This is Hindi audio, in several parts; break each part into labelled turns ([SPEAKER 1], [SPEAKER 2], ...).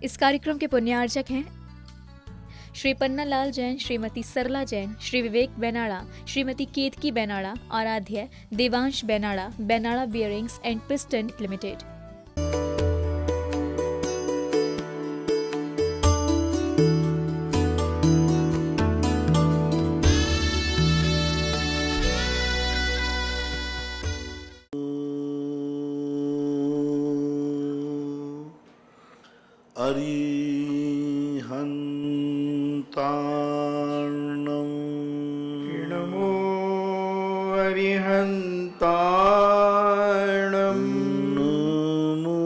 [SPEAKER 1] इस कार्यक्रम के पुण्यार्चक हैं श्री पन्नालाल जैन, श्रीमती सरला Jain, Shri Vivek बेनाड़ा, Shrimati Ketki Benada, Aaradhya Devansh Benada, Benada bearings and piston limited.
[SPEAKER 2] अरिहन्तार्णं
[SPEAKER 3] नमो अरिहन्तार्णं
[SPEAKER 2] नमो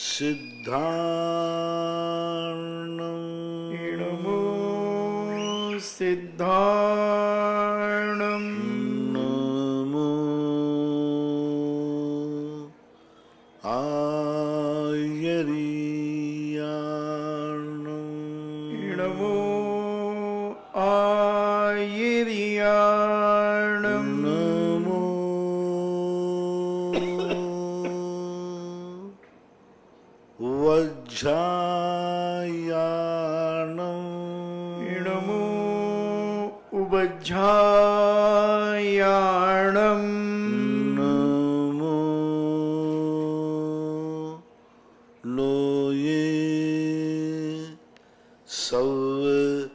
[SPEAKER 2] सिद्धार्णं
[SPEAKER 3] नमो सिद्धार्णं
[SPEAKER 2] नमो आयर्यार्णं
[SPEAKER 3] नमो आयर्यार्णं
[SPEAKER 2] नमो वज्रायार्णं
[SPEAKER 3] नमो उवज्झायार्णं
[SPEAKER 2] नमो लोये सवसाहूर्णं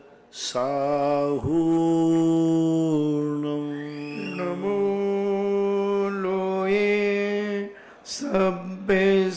[SPEAKER 3] नमो लोये सब्बेसाहूर्णं।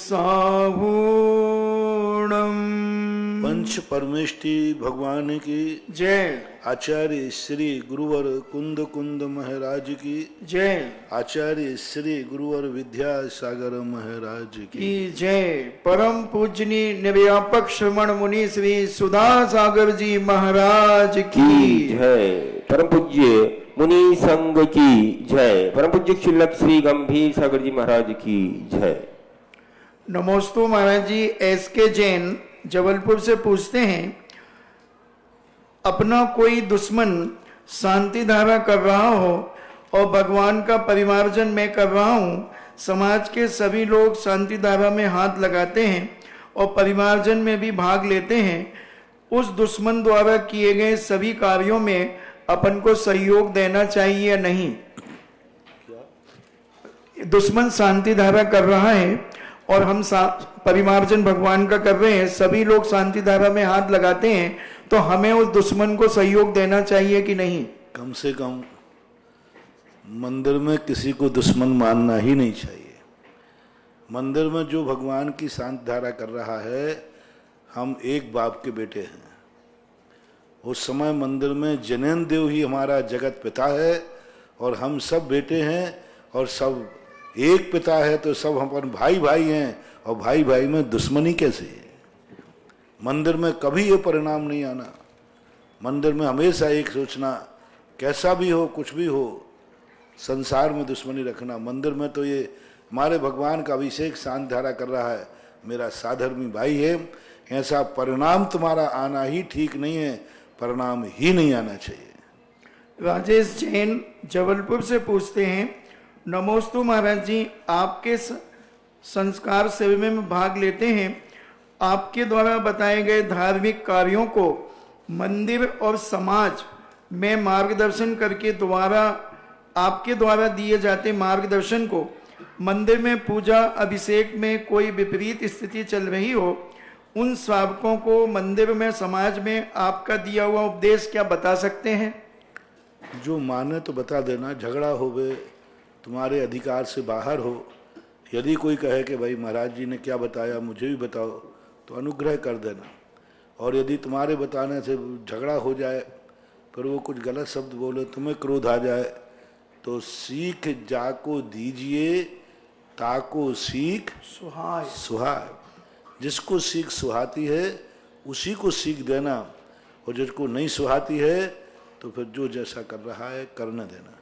[SPEAKER 2] पंच परमेष्टि भगवान की
[SPEAKER 3] जय।
[SPEAKER 2] आचार्य श्री गुरुवर कुंद कुंद महाराज की
[SPEAKER 3] जय।
[SPEAKER 2] आचार्य श्री गुरुवर विद्यासागर महाराज की
[SPEAKER 3] जय। परम पूजनी निर्व्यापक श्रवण मुनि श्री सुधा सागर जी महाराज की
[SPEAKER 4] जय। परम पूज्य मुनि संघ की जय। परम पूज्य शिल्लक श्री गंभीर सागर जी महाराज की जय।
[SPEAKER 3] नमोस्तु महाराज जी। एस के जैन जबलपुर से पूछते हैं, अपना कोई दुश्मन शांति धारा कर रहा हो और भगवान का परिमार्जन मैं कर रहा हूँ, समाज के सभी लोग शांति धारा में हाथ लगाते हैं और परिमार्जन में भी भाग लेते हैं, उस दुश्मन द्वारा किए गए सभी कार्यों में अपन को सहयोग देना चाहिए या नहीं? दुश्मन शांति धारा कर रहा है और हम परिमार्जन भगवान का कर रहे हैं, सभी लोग शांति धारा में हाथ लगाते हैं, तो हमें उस दुश्मन को सहयोग देना चाहिए कि नहीं?
[SPEAKER 2] कम से कम मंदिर में किसी को दुश्मन मानना ही नहीं चाहिए। मंदिर में जो भगवान की शांति धारा कर रहा है, हम एक बाप के बेटे हैं। उस समय मंदिर में जैनेन्द्र देव ही हमारा जगत पिता है और हम सब बेटे हैं और सब एक पिता है, तो सब हम अपन भाई भाई हैं और भाई भाई में दुश्मनी कैसे है? मंदिर में कभी ये परिणाम नहीं आना। मंदिर में हमेशा एक सोचना, कैसा भी हो कुछ भी हो, संसार में दुश्मनी रखना। मंदिर में तो ये हमारे भगवान का अभिषेक शांति धारा कर रहा है, मेरा साधर्मी भाई है, ऐसा परिणाम तुम्हारा आना ही ठीक नहीं है, परिणाम ही नहीं आना चाहिए।
[SPEAKER 3] राजेश जैन जबलपुर से पूछते हैं, नमोस्तु महाराज जी, आपके संस्कार सेवा में भाग लेते हैं, आपके द्वारा बताए गए धार्मिक कार्यों को मंदिर और समाज में मार्गदर्शन करके आपके द्वारा दिए जाते मार्गदर्शन को मंदिर में पूजा अभिषेक में कोई विपरीत स्थिति चल रही हो, उन श्रावकों को मंदिर में समाज में आपका दिया हुआ उपदेश क्या बता सकते हैं?
[SPEAKER 2] जो माने तो बता देना, झगड़ा हो गए तुम्हारे अधिकार से बाहर हो। यदि कोई कहे कि भाई महाराज जी ने क्या बताया मुझे भी बताओ, तो अनुग्रह कर देना। और यदि तुम्हारे बताने से झगड़ा हो जाए, फिर वो कुछ गलत शब्द बोले, तुम्हें क्रोध आ जाए, तो सीख जाको दीजिए ताको सीख सुहाए। जिसको सीख सुहाती है उसी को सीख देना, और जिसको नहीं सुहाती है तो फिर जो जैसा कर रहा है करने देना।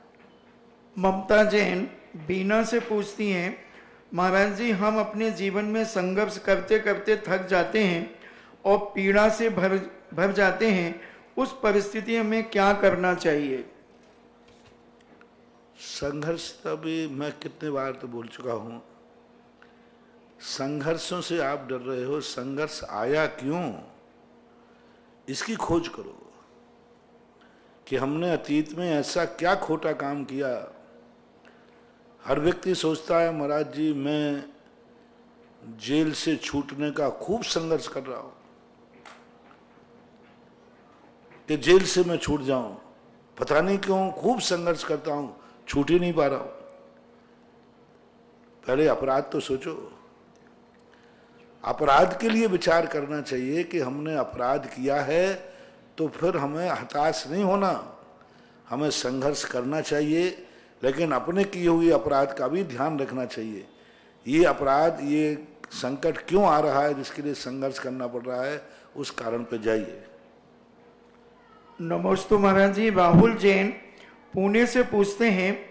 [SPEAKER 3] ममता जैन बीना से पूछती हैं, महाराज जी, हम अपने जीवन में संघर्ष करते करते थक जाते हैं और पीड़ा से भर जाते हैं, उस परिस्थिति में क्या करना चाहिए?
[SPEAKER 2] संघर्ष तभी मैं कितने बार तो बोल चुका हूं, संघर्षों से आप डर रहे हो, संघर्ष आया क्यों इसकी खोज करो कि हमने अतीत में ऐसा क्या खोटा काम किया। हर व्यक्ति सोचता है महाराज जी मैं जेल से छूटने का खूब संघर्ष कर रहा हूं कि जेल से मैं छूट जाऊं, पता नहीं क्यों खूब संघर्ष करता हूं, छूट ही नहीं पा रहा हूं। पहले अपराध तो सोचो, अपराध के लिए विचार करना चाहिए कि हमने अपराध किया है तो फिर हमें हताश नहीं होना, हमें संघर्ष करना चाहिए, लेकिन अपने किए हुए अपराध का भी ध्यान रखना चाहिए। ये अपराध, ये संकट क्यों आ रहा है जिसके लिए संघर्ष करना पड़ रहा है, उस कारण पे जाइए।
[SPEAKER 3] नमोस्तु महाराज जी। राहुल जैन पुणे से पूछते हैं,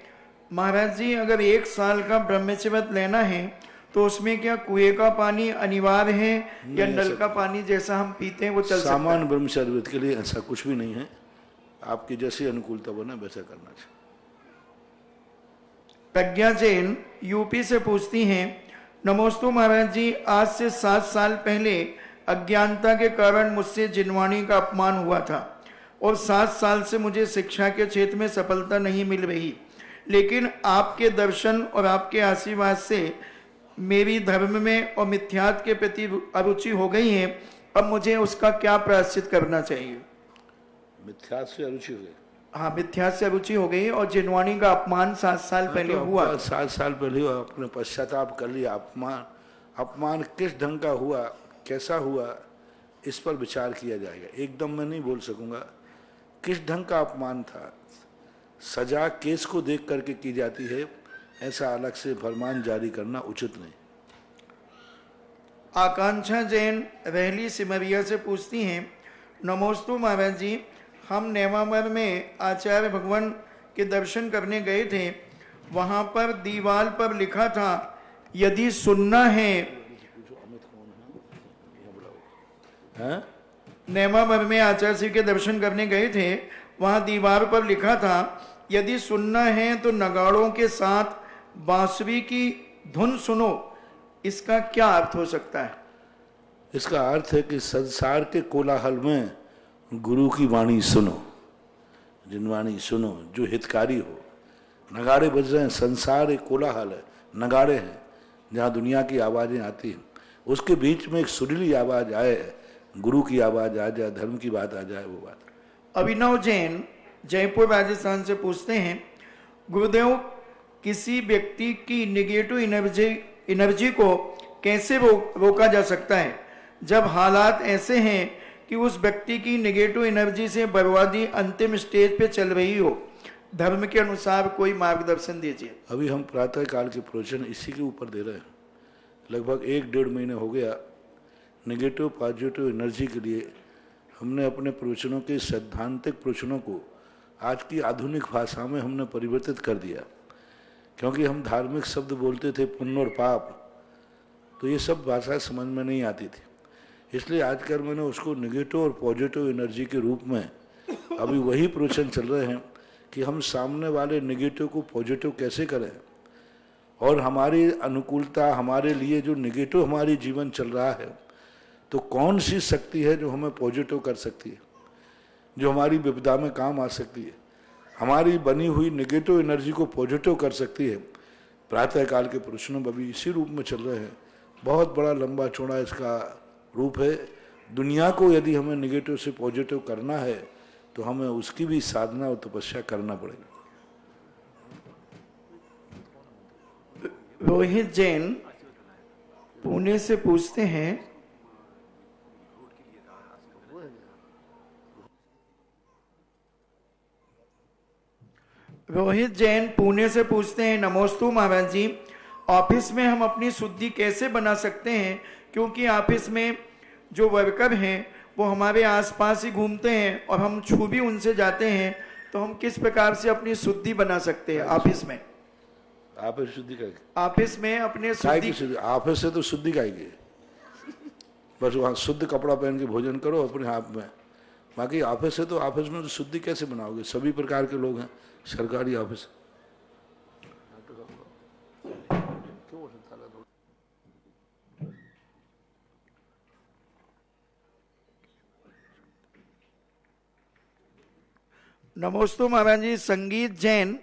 [SPEAKER 3] महाराज जी अगर 1 साल का ब्रह्मचर्य लेना है तो उसमें क्या कुएं का पानी अनिवार्य है या नल का पानी जैसा हम पीते हैं वो चल सकता है?
[SPEAKER 2] सामान्य ब्रह्मचर्य के लिए ऐसा कुछ भी नहीं है, आपकी जैसी अनुकूलता बने वैसा करना चाहिए।
[SPEAKER 3] प्रज्ञा जैन यूपी से पूछती हैं, नमोस्तु महाराज जी, आज से 7 साल पहले अज्ञानता के कारण मुझसे जिनवाणी का अपमान हुआ था और 7 साल से मुझे शिक्षा के क्षेत्र में सफलता नहीं मिल रही, लेकिन आपके दर्शन और आपके आशीर्वाद से मेरी धर्म में और मिथ्यात्व के प्रति अरुचि हो गई है। अब मुझे उसका क्या प्रायश्चित करना चाहिए?
[SPEAKER 2] मिथ्यात्व से अरुचि हो गई?
[SPEAKER 3] हाँ, मिथ्यात्व से अरुचि हो गई और जिनवाणी का अपमान 7 साल पहले
[SPEAKER 2] तो
[SPEAKER 3] हुआ।
[SPEAKER 2] 7 साल पहले हुआ, आपने पश्चाताप कर लिया। अपमान किस ढंग का हुआ, कैसा हुआ, इस पर विचार किया जाएगा। एकदम मैं नहीं बोल सकूंगा किस ढंग का अपमान था। सजा केस को देख करके की जाती है, ऐसा अलग से फरमान जारी करना उचित नहीं।
[SPEAKER 3] आकांक्षा जैन रहली सिमरिया से पूछती हैं, नमोस्तु महाराज जी, हम नेमावर में आचार्य भगवान के दर्शन करने गए थे, वहां पर दीवार पर लिखा था यदि सुनना है। नेमावर में आचार्य शिव के दर्शन करने गए थे, वहां दीवार पर लिखा था यदि सुनना है तो नगाड़ों के साथ बांसुरी की धुन सुनो। इसका क्या अर्थ हो सकता है?
[SPEAKER 2] इसका अर्थ है कि संसार के कोलाहल में गुरु की वाणी सुनो, जिनवाणी सुनो जो हितकारी हो। नगाड़े बज रहे हैं, संसार एक कोलाहल है, नगाड़े हैं जहाँ दुनिया की आवाजें आती हैं, उसके बीच में एक सुरीली आवाज आए, गुरु की आवाज आ जाए, धर्म की बात आ जाए, वो बात।
[SPEAKER 3] अभिनव जैन जयपुर राजस्थान से पूछते हैं, गुरुदेव किसी व्यक्ति की निगेटिव एनर्जी को कैसे रोका जा सकता है जब हालात ऐसे हैं कि उस व्यक्ति की निगेटिव एनर्जी से बर्बादी अंतिम स्टेज पे चल रही हो? धर्म के अनुसार कोई मार्गदर्शन दीजिए।
[SPEAKER 2] अभी हम प्रातः काल के प्रवचन इसी के ऊपर दे रहे हैं। लगभग 1-1.5 महीने हो गया। नेगेटिव पॉजिटिव एनर्जी के लिए हमने अपने प्रवचनों के सैद्धांतिक प्रवचनों को आज की आधुनिक भाषा में हमने परिवर्तित कर दिया, क्योंकि हम धार्मिक शब्द बोलते थे, पुण्य और पाप, तो ये सब भाषा समझ में नहीं आती थी। इसलिए आजकल मैंने उसको नेगेटिव और पॉजिटिव एनर्जी के रूप में अभी वही प्रवचन चल रहे हैं कि हम सामने वाले नेगेटिव को पॉजिटिव कैसे करें, और हमारी अनुकूलता, हमारे लिए जो नेगेटिव हमारी जीवन चल रहा है, तो कौन सी शक्ति है जो हमें पॉजिटिव कर सकती है, जो हमारी विपदा में काम आ सकती है, हमारी बनी हुई नेगेटिव एनर्जी को पॉजिटिव कर सकती है। प्रातः काल के प्रवचनों में भी इसी रूप में चल रहे हैं। बहुत बड़ा लंबा चौड़ा इसका रूप है। दुनिया को यदि हमें नेगेटिव से पॉजिटिव करना है तो हमें उसकी भी साधना और तपस्या करना पड़ेगा।
[SPEAKER 3] रोहित जैन पुणे से पूछते हैं, रोहित जैन पुणे से पूछते हैं, नमोस्तु महाराज जी, ऑफिस में हम अपनी शुद्धि कैसे बना सकते हैं, क्योंकि ऑफिस में जो वर्कर हैं वो हमारे आसपास ही घूमते हैं और हम छू भी उनसे जाते हैं, तो हम किस प्रकार से अपनी शुद्धि बना सकते हैं ऑफिस में?
[SPEAKER 2] ऑफिस शुद्धि का,
[SPEAKER 3] ऑफिस में अपने शुद्धि,
[SPEAKER 2] ऑफिस से तो शुद्धि खाएगी, बस वहाँ शुद्ध कपड़ा पहन के भोजन करो अपने आप में। बाकी ऑफिस से तो, ऑफिस में तो शुद्धि कैसे बनाओगे? सभी प्रकार के लोग हैं सरकारी ऑफिस।
[SPEAKER 3] नमोस्तु महाराज जी। संगीत जैन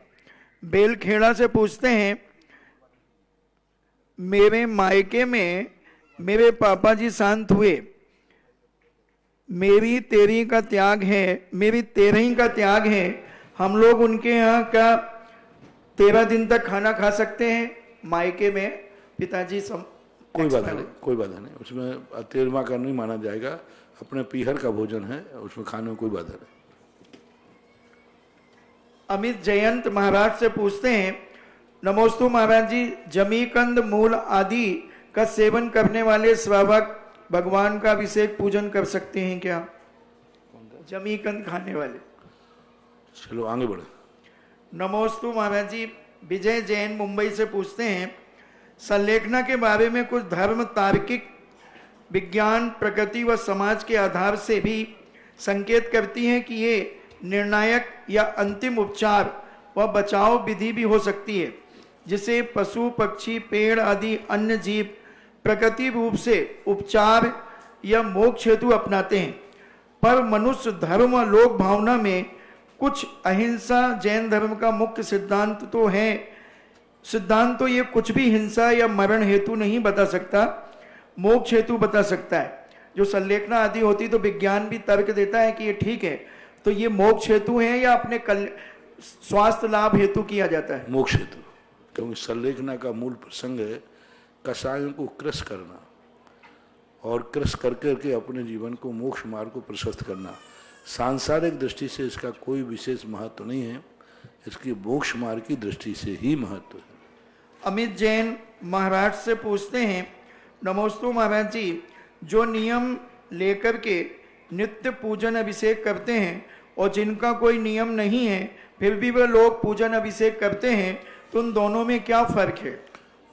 [SPEAKER 3] बेलखेड़ा से पूछते हैं, मेरे मायके में मेरे पापा जी शांत हुए, मेरी तेरी का त्याग है, मेरी तेरही का त्याग है, हम लोग उनके यहाँ का 13 दिन तक खाना खा सकते हैं? मायके में पिताजी
[SPEAKER 2] कोई बाधा नहीं, कोई बाधा नहीं, उसमें 13वां का नहीं माना जाएगा, अपने पीहर का भोजन है, उसमें खाने में कोई बाधा नहीं।
[SPEAKER 3] अमित जयंत महाराज से पूछते हैं, नमोस्तु महाराज जी, जमीकंद मूल आदि का सेवन करने वाले श्रावक भगवान का अभिषेक पूजन कर सकते हैं क्या? जमीकंद खाने वाले।
[SPEAKER 2] चलो आगे बढ़े।
[SPEAKER 3] नमोस्तु महाराज जी, विजय जैन मुंबई से पूछते हैं, संलेखना के बारे में कुछ धर्म, तार्किक, विज्ञान, प्रकृति व समाज के आधार से भी संकेत करती हैं कि ये निर्णायक या अंतिम उपचार व बचाव विधि भी हो सकती है, जिसे पशु, पक्षी, पेड़ आदि अन्य जीव प्रकृति रूप से उपचार या मोक्ष हेतु अपनाते हैं। पर मनुष्य धर्म व लोक भावना में कुछ अहिंसा जैन धर्म का मुख्य सिद्धांत तो है, सिद्धांत तो ये कुछ भी हिंसा या मरण हेतु नहीं बता सकता, मोक्ष हेतु बता सकता है। जो संलेखना आदि होती तो विज्ञान भी तर्क देता है कि ये ठीक है, तो ये मोक्ष हेतु है या अपने स्वास्थ्य लाभ हेतु किया जाता है?
[SPEAKER 2] मोक्ष हेतु, क्योंकि संलेखना का मूल प्रसंग है कसायों को क्रश करना और क्रश कर करके अपने जीवन को मोक्ष मार्ग को प्रशस्त करना। सांसारिक दृष्टि से इसका कोई विशेष महत्व नहीं है, इसकी मोक्ष मार्ग की दृष्टि से ही महत्व है।
[SPEAKER 3] अमित जैन महाराज से पूछते हैं, नमोस्तु महाराज जी, जो नियम लेकर के नित्य पूजन अभिषेक करते हैं और जिनका कोई नियम नहीं है फिर भी वे लोग पूजन अभिषेक करते हैं, तो उन दोनों में क्या फर्क है?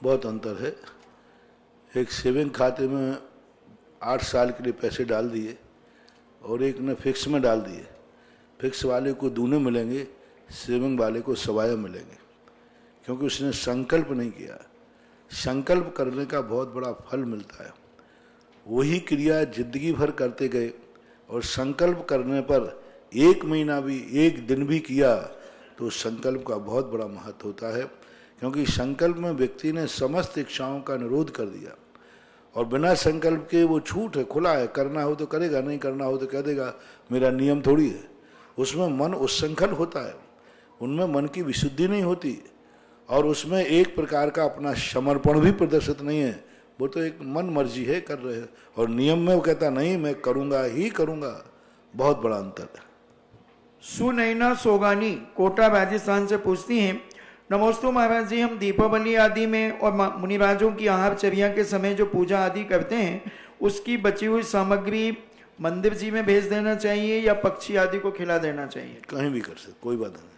[SPEAKER 2] बहुत अंतर है। एक सेविंग खाते में 8 साल के लिए पैसे डाल दिए और एक ने फिक्स में डाल दिए। फिक्स वाले को दूने मिलेंगे, सेविंग वाले को सवाया मिलेंगे, क्योंकि उसने संकल्प नहीं किया। संकल्प करने का बहुत बड़ा फल मिलता है। वही क्रिया जिंदगी भर करते गए और संकल्प करने पर 1 महीना भी, 1 दिन भी किया तो संकल्प का बहुत बड़ा महत्व होता है, क्योंकि संकल्प में व्यक्ति ने समस्त इच्छाओं का निरोध कर दिया और बिना संकल्प के वो छूट है, खुला है, करना हो तो करेगा, नहीं करना हो तो कह देगा मेरा नियम थोड़ी है। उसमें मन उच्छृंखल होता है, उनमें मन की विशुद्धि नहीं होती और उसमें एक प्रकार का अपना समर्पण भी प्रदर्शित नहीं है। वो तो एक मन मर्जी है, कर रहे हैं, और नियम में वो कहता नहीं मैं करूँगा ही करूँगा। बहुत बड़ा अंतर है।
[SPEAKER 3] सुनैना सोगानी कोटा राजस्थान से पूछती हैं, नमोस्तु महाराज जी, हम दीपावली आदि में और मुनिराजों की आहारचर्या के समय जो पूजा आदि करते हैं उसकी बची हुई सामग्री मंदिर जी में भेज देना चाहिए या पक्षी आदि को खिला देना चाहिए?
[SPEAKER 2] कहीं भी कर सकते, कोई बात नहीं।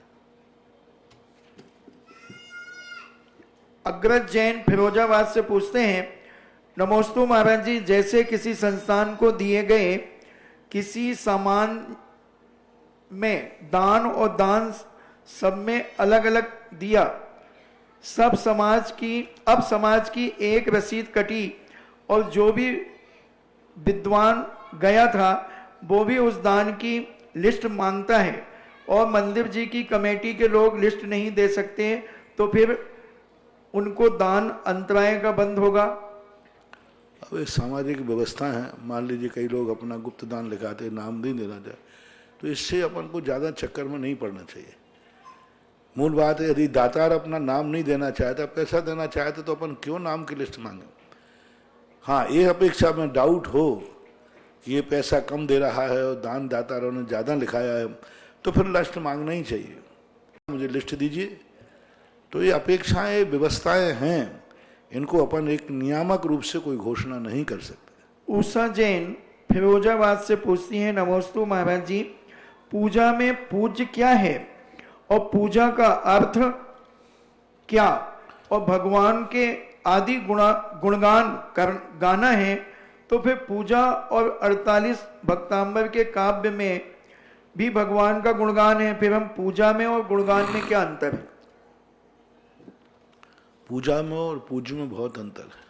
[SPEAKER 3] अग्रज जैन फिरोजाबाद से पूछते हैं, नमोस्तु महाराज जी, जैसे किसी संस्थान को दिए गए किसी सामान में दान और दान सब में अलग अलग दिया, अब समाज की एक रसीद कटी और जो भी विद्वान गया था वो भी उस दान की लिस्ट मांगता है और मंदिर जी की कमेटी के लोग लिस्ट नहीं दे सकते, तो फिर उनको दान अंतराय का बंद होगा?
[SPEAKER 2] अब एक सामाजिक व्यवस्था है, मान लीजिए कई लोग अपना गुप्त दान लिखाते, नाम नहीं देना चाहे, तो इससे अपन को ज़्यादा चक्कर में नहीं पड़ना चाहिए। मूल बात है, यदि दातार अपना नाम नहीं देना चाहता, पैसा देना चाहते, तो अपन क्यों नाम की लिस्ट मांगे? हाँ, ये अपेक्षा में डाउट हो कि ये पैसा कम दे रहा है और दान दातारों ने ज़्यादा लिखाया है, तो फिर लिस्ट मांगना ही चाहिए, मुझे लिस्ट दीजिए। तो ये अपेक्षाएं, व्यवस्थाएं हैं, इनको अपन एक नियामक रूप से कोई घोषणा नहीं कर सकते।
[SPEAKER 3] उषा जैन फिरोजाबाद से पूछती हैं, नमोस्तु महाराज जी, पूजा में पूज्य क्या है और पूजा का अर्थ क्या, और भगवान के आदि गुणगान गाना है, तो फिर पूजा और 48 भक्तांबर के काव्य में भी भगवान का गुणगान है, फिर हम पूजा में और गुणगान में क्या अंतर है?
[SPEAKER 2] पूजा में और पूज्य में बहुत अंतर है।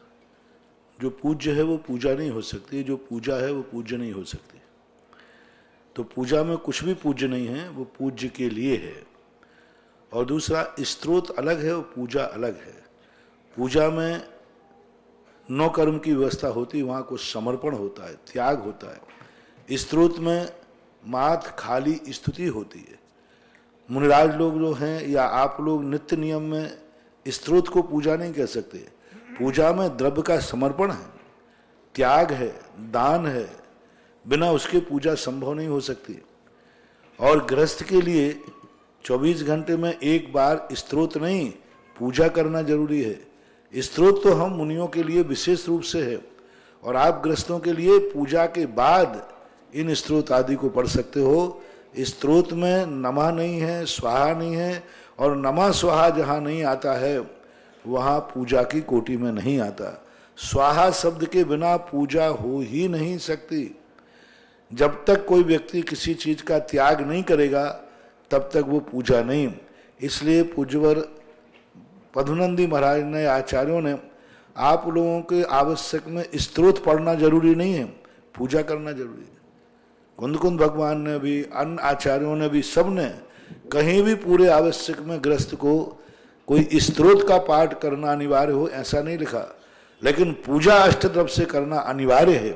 [SPEAKER 2] जो पूज्य है वो पूजा नहीं हो सकती, जो पूजा है वो पूज्य नहीं हो सकती। तो पूजा में कुछ भी पूज्य नहीं है, वो पूज्य के लिए है। और दूसरा, स्त्रोत अलग है और पूजा अलग है। पूजा में 9 कर्म की व्यवस्था होती है, वहाँ कुछ समर्पण होता है, त्याग होता है। स्त्रोत में मात्र खाली स्तुति होती है। मुनिराज लोग जो हैं या आप लोग नित्य नियम में स्त्रोत को पूजा नहीं कह सकते। पूजा में द्रव्य का समर्पण है, त्याग है, दान है, बिना उसके पूजा संभव नहीं हो सकती। और गृहस्थ के लिए 24 घंटे में एक बार स्त्रोत नहीं, पूजा करना जरूरी है। स्त्रोत तो हम मुनियों के लिए विशेष रूप से है, और आप गृहस्थों के लिए पूजा के बाद इन स्त्रोत आदि को पढ़ सकते हो। स्त्रोत में नमः नहीं है, स्वाहा नहीं है, और नमः स्वाहा जहाँ नहीं आता है वहाँ पूजा की कोटि में नहीं आता। स्वाहा शब्द के बिना पूजा हो ही नहीं सकती। जब तक कोई व्यक्ति किसी चीज का त्याग नहीं करेगा तब तक वो पूजा नहीं। इसलिए पूज्यवर पद्मनंदी महाराज ने, आचार्यों ने, आप लोगों के आवश्यक में स्तोत्र पढ़ना जरूरी नहीं है, पूजा करना जरूरी है। कुंद भगवान ने भी, अन्य आचार्यों ने भी, सब ने कहीं भी पूरे आवश्यक में गृहस्थ को कोई स्तोत्र का पाठ करना अनिवार्य हो ऐसा नहीं लिखा, लेकिन पूजा अष्टद्रव्य से करना अनिवार्य है।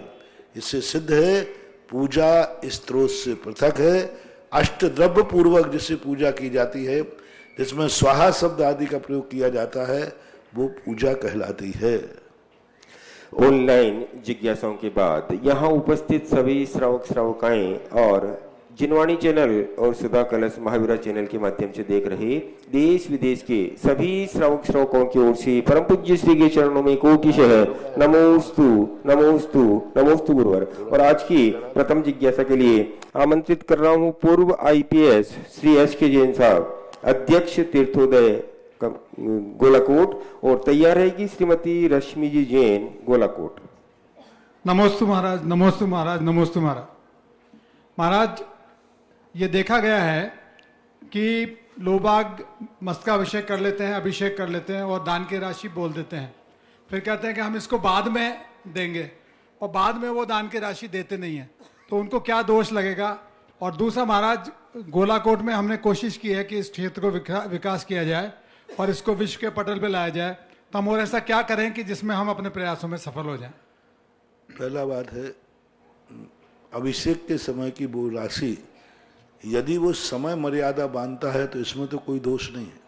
[SPEAKER 2] इससे सिद्ध है पूजा स्तोत्र से पृथक है। अष्टद्रव्य पूर्वक जिससे पूजा की जाती है, जिसमें स्वाहा शब्द आदि का प्रयोग किया जाता है, वो पूजा कहलाती है।
[SPEAKER 4] ऑनलाइन जिज्ञासाओं के बाद यहाँ उपस्थित सभी श्रावक श्रावकाएं और जिनवाणी चैनल और सुधा कलश महावीरा चैनल के माध्यम से देख रहे देश विदेश के सभी श्रावक श्रावकों की ओर से परम पूज्य श्री के चरणों में कोटिशः नमोस्तु नमोस्तु नमोस्तु गुरुवर। और आज की प्रथम जिज्ञासा के लिए आमंत्रित कर रहा हूँ पूर्व IPS श्री SK जैन साहब, अध्यक्ष तीर्थोदय गोलाकोट, और तैयार रहेगी श्रीमती रश्मि जी जैन गोलाकोट।
[SPEAKER 5] नमोस्तु महाराज, नमोस्तु महाराज, नमोस्तु महाराज। महाराज, ये देखा गया है कि लोग बाग मस्तकाभिषेक कर लेते हैं, अभिषेक कर लेते हैं और दान की राशि बोल देते हैं, फिर कहते हैं कि हम इसको बाद में देंगे, और बाद में वो दान की राशि देते नहीं है, तो उनको क्या दोष लगेगा? और दूसरा महाराज, गोलाकोट में हमने कोशिश की है कि इस क्षेत्र को विकास किया जाए और इसको विश्व के पटल पे लाया जाए, तो हम और ऐसा क्या करें कि जिसमें हम अपने प्रयासों में सफल हो जाएं?
[SPEAKER 2] पहला बात है, अभिषेक के समय की वो राशि यदि वो समय मर्यादा बांधता है तो इसमें तो कोई दोष नहीं है।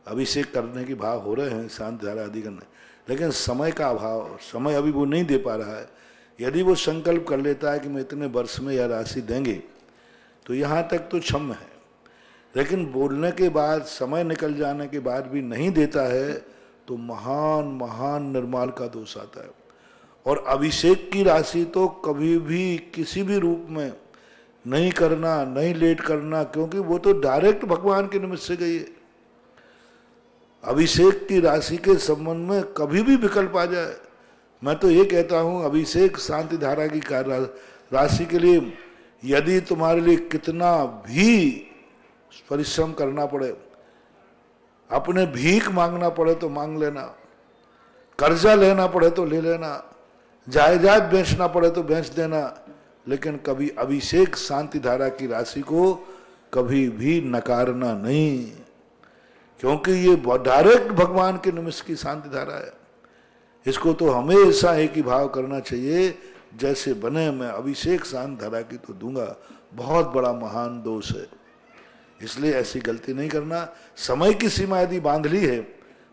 [SPEAKER 2] अभिषेक करने की भाव हो रहे हैं, शांत धारा आदि करने, लेकिन समय का अभाव, समय अभी वो नहीं दे पा रहा है। यदि वो संकल्प कर लेता है कि मैं इतने वर्ष में यह राशि देंगे, तो यहाँ तक तो क्षम्य है, लेकिन बोलने के बाद, समय निकल जाने के बाद भी नहीं देता है तो महान महान निर्माल का दोष आता है। और अभिषेक की राशि तो कभी भी किसी भी रूप में नहीं करना, नहीं लेट करना, क्योंकि वो तो डायरेक्ट भगवान के निमित्त से गई है। अभिषेक की राशि के संबंध में कभी भी विकल्प आ जाए, मैं तो ये कहता हूँ अभिषेक शांति धारा की राशि के लिए यदि तुम्हारे लिए कितना भी परिश्रम करना पड़े, अपने भीख मांगना पड़े तो मांग लेना, कर्जा लेना पड़े तो ले लेना, जायदाद बेचना पड़े तो बेच देना, लेकिन कभी अभिषेक शांति धारा की राशि को कभी भी नकारना नहीं, क्योंकि ये डायरेक्ट भगवान के निमित्त की शांति धारा है। इसको तो हमेशा एक ही भाव करना चाहिए, जैसे बने मैं अभिषेक शांति धारा की तो दूंगा, बहुत बड़ा महान दोष है। इसलिए ऐसी गलती नहीं करना। समय की सीमा यदि बांध ली है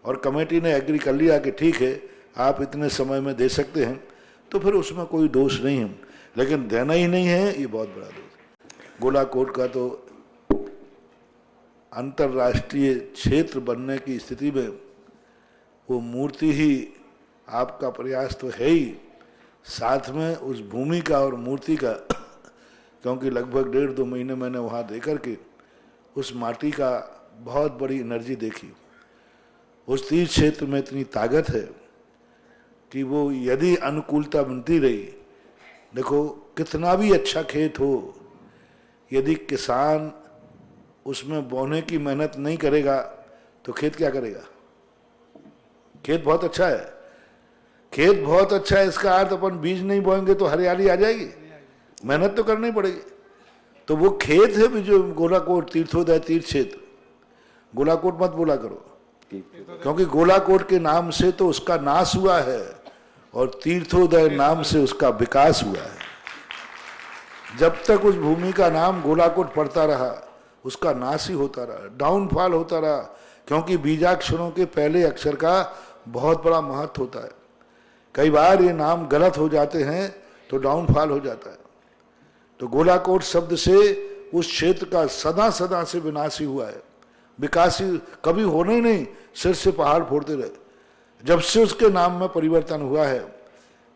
[SPEAKER 2] और कमेटी ने एग्री कर लिया कि ठीक है आप इतने समय में दे सकते हैं, तो फिर उसमें कोई दोष नहीं है, लेकिन देना ही नहीं है, ये बहुत बड़ा दोष। गोलाकोट का तो अंतर्राष्ट्रीय क्षेत्र बनने की स्थिति में वो मूर्ति ही आपका प्रयास तो है ही, साथ में उस भूमि का और मूर्ति का, क्योंकि लगभग 1.5-2 महीने मैंने वहाँ देकर के उस माटी का बहुत बड़ी एनर्जी देखी। उस तीर्थ क्षेत्र में इतनी ताकत है कि वो यदि अनुकूलता बनती रही, देखो कितना भी अच्छा खेत हो, यदि किसान उसमें बोने की मेहनत नहीं करेगा तो खेत क्या करेगा? खेत बहुत अच्छा है, खेत बहुत अच्छा है, इसका अर्थ अपन बीज नहीं बोएंगे तो हरियाली आ जाएगी? मेहनत तो करनी पड़ेगी। तो वो खेत है भी जो गोलाकोट तीर्थोदय तीर्थ क्षेत्र, गोलाकोट मत बोला करो, क्योंकि गोलाकोट के नाम से तो उसका नाश हुआ है और तीर्थोदय नाम से उसका विकास हुआ है। जब तक उस भूमि का नाम गोलाकोट पड़ता रहा उसका नाश ही होता रहा, डाउनफॉल होता रहा, क्योंकि बीजाक्षरों के पहले अक्षर का बहुत बड़ा महत्व होता है। कई बार ये नाम गलत हो जाते हैं तो डाउनफॉल हो जाता है। तो गोलाकोट शब्द से उस क्षेत्र का सदा सदा से विनाश ही हुआ है, विकास ही कभी होने ही नहीं, सिर से पहाड़ फोड़ते रहे। जब से उसके नाम में परिवर्तन हुआ है